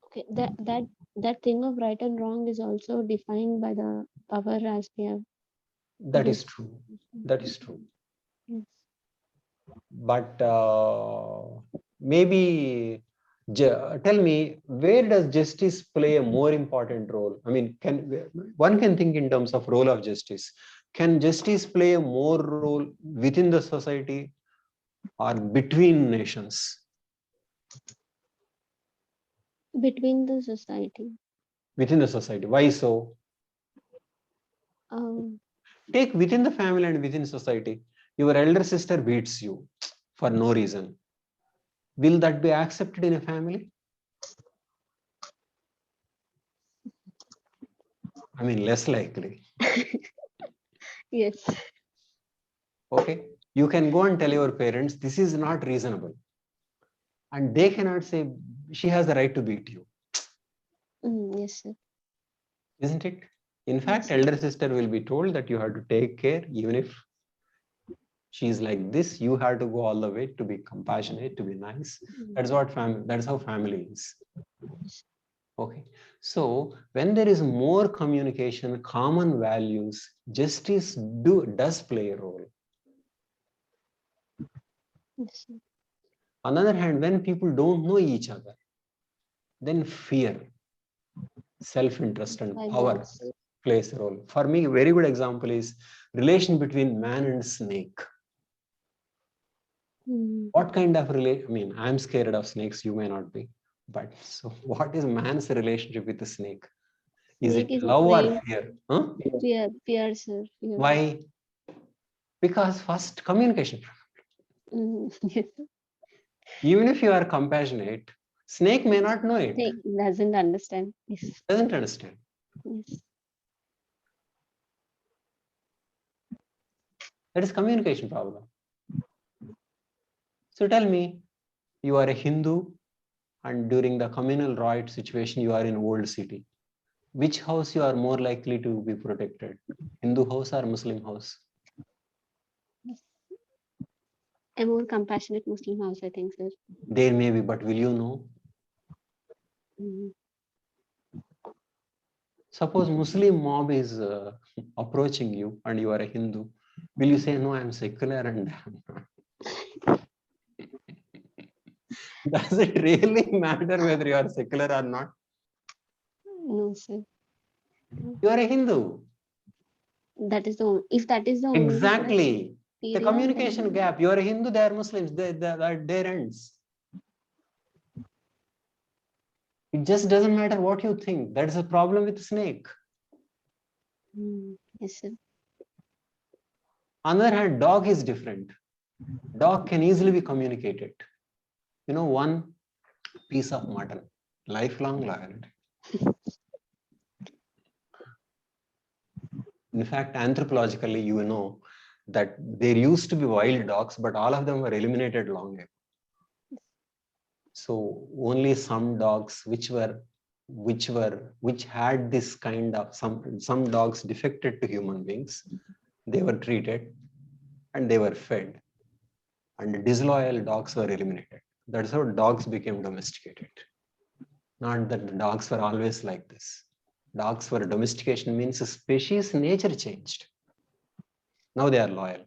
Okay, that thing of right and wrong is also defined by the power as we have. That is true. That is true. Yes. But maybe tell me, where does justice play a more important role? I mean, one can think in terms of role of justice. Can justice play a more role within the society or between nations? Between the society. Within the society. Why so? Take within the family and within society, your elder sister beats you for no reason. Will that be accepted in a family? I mean, less likely. Yes. Okay. You can go and tell your parents, this is not reasonable. And they cannot say, she has the right to beat you. Yes, sir. Isn't it? In fact, Yes. elder sister will be told that you have to take care, even if she's like this, you have to go all the way to be compassionate, to be nice. That's what family, that's how family is. Okay. So when there is more communication, common values, justice does play a role. Yes, sir. On the other hand, when people don't know each other, then fear, self-interest and power Violence. plays a role. For me, a very good example is relation between man and snake. What kind of relation? I mean, I'm scared of snakes, you may not be. But so what is man's relationship with the snake? Is Snake it is love or afraid. fear? Huh? Fear, sir. Fear. Why? Because first, communication. Yes. Even if you are compassionate, snake may not know it. Snake doesn't understand. Yes. Doesn't understand. Yes. That is communication problem. So tell me, you are a Hindu and during the communal riot situation, you are in old city. Which house you are more likely to be protected? Hindu house or Muslim house? A more compassionate Muslim house, I think, sir. There may be, but will you know? Suppose Muslim mob is approaching you and you are a Hindu. Will you say, no, I'm secular and does it really matter whether you are secular or not? No, sir. You are a Hindu. That is the if that is the only Exactly. The criteria, communication then gap. You are a Hindu, they are Muslims. There ends. It just doesn't matter what you think. That's a problem with snake. yes, sir. On the other hand, dog is different. Dog can easily be communicated. You know, one piece of mutton, lifelong loyalty. In fact, anthropologically, you know that there used to be wild dogs, but all of them were eliminated long ago. So only some dogs which had this kind of some dogs defected to human beings, they were treated and they were fed, and disloyal dogs were eliminated. That's how dogs became domesticated. Not that the dogs were always like this. Dogs for domestication means a species nature changed. Now they are loyal.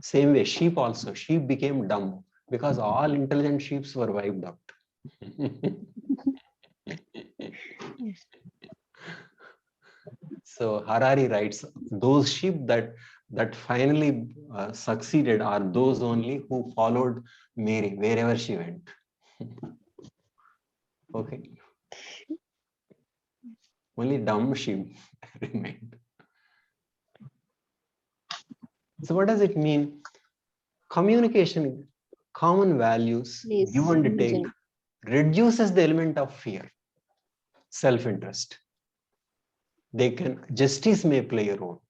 Same way, sheep also. Sheep became dumb because all intelligent sheep were wiped out. So Harari writes, those sheep that finally succeeded are those only who followed Mary wherever she went. Okay. Only dumb sheep remained. So what does it mean? Communication, common values, Yes, give and take, reduces the element of fear, self-interest. Justice may play a role.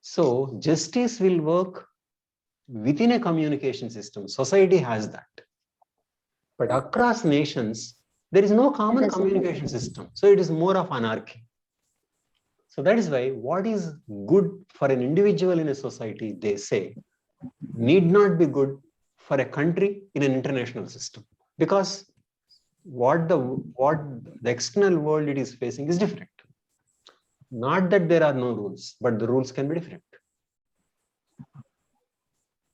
So justice will work within a communication system. Society has that. But across nations, there is no common communication system. So it is more of anarchy. So that is why what is good for an individual in a society, they say, need not be good for a country in an international system. Because what the external world it is facing is different. Not that there are no rules, but the rules can be different.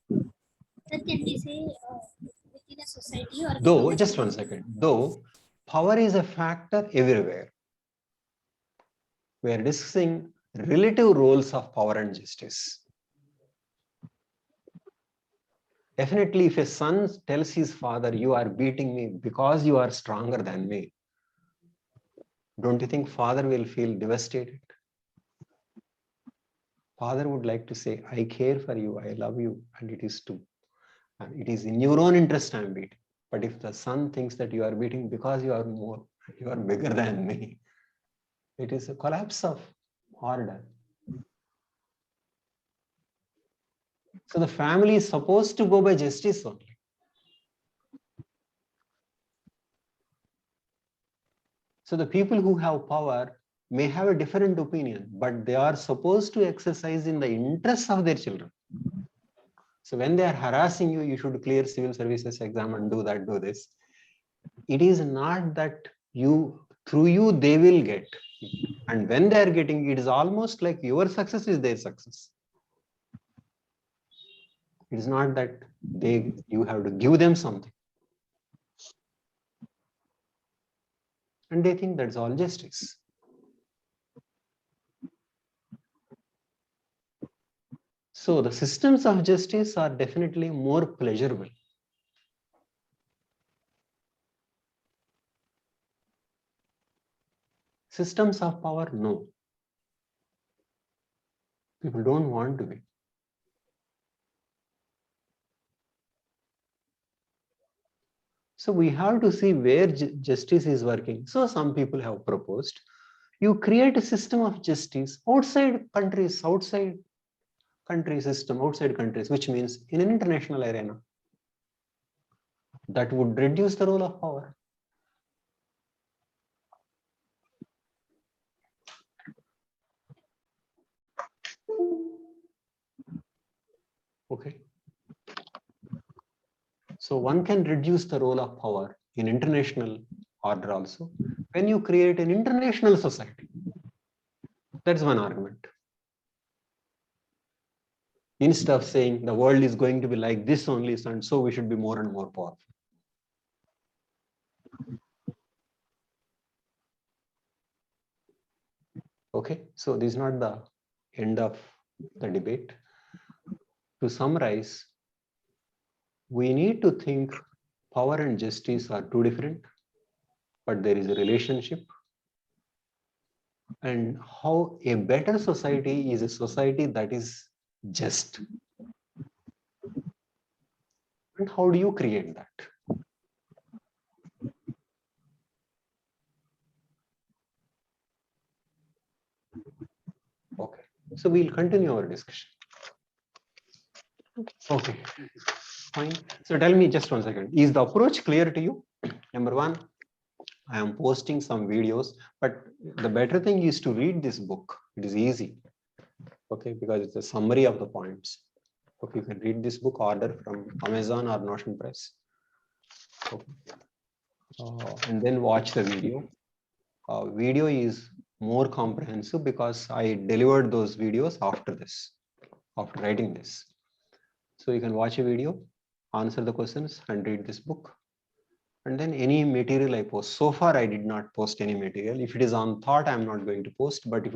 Sir, can we say within a society or Though, just one second, though power is a factor everywhere. We are discussing relative roles of power and justice. Definitely, if a son tells his father, you are beating me because you are stronger than me, don't you think father will feel devastated? Father would like to say, I care for you, I love you, and it is true. And it is in your own interest I am beating. But if the son thinks that you are beating because you are bigger than me, it is a collapse of order. So the family is supposed to go by justice only. So the people who have power may have a different opinion, but they are supposed to exercise in the interests of their children. So when they are harassing you, you should clear civil services exam and do that, do this. It is not that through you they will get. And when they are getting, it is almost like your success is their success. It is not that you have to give them something. And they think that's all justice. So the systems of justice are definitely more pleasurable. Systems of power, no. People don't want to be. So we have to see where justice is working. So some people have proposed, you create a system of justice outside countries, outside countries, which means in an international arena. That would reduce the role of power. Okay. So one can reduce the role of power in international order also when you create an international society. That's one argument. Instead of saying the world is going to be like this only, and so we should be more and more powerful. Okay, so this is not the end of the debate. To summarize, we need to think power and justice are two different, but there is a relationship. And how a better society is a society that is just. And how do you create that? Okay, so we'll continue our discussion. Okay, fine. So tell me just 1 second. Is the approach clear to you? Number one, I am posting some videos, but the better thing is to read this book. It is easy. Okay, because it's a summary of the points. Okay, you can read this book, order from Amazon or Notion Press. Okay. And then watch the video. Video is more comprehensive because I delivered those videos after writing this. So you can watch a video, answer the questions and read this book. And then any material I post. So far, I did not post any material. If it is on thought, I'm not going to post. But if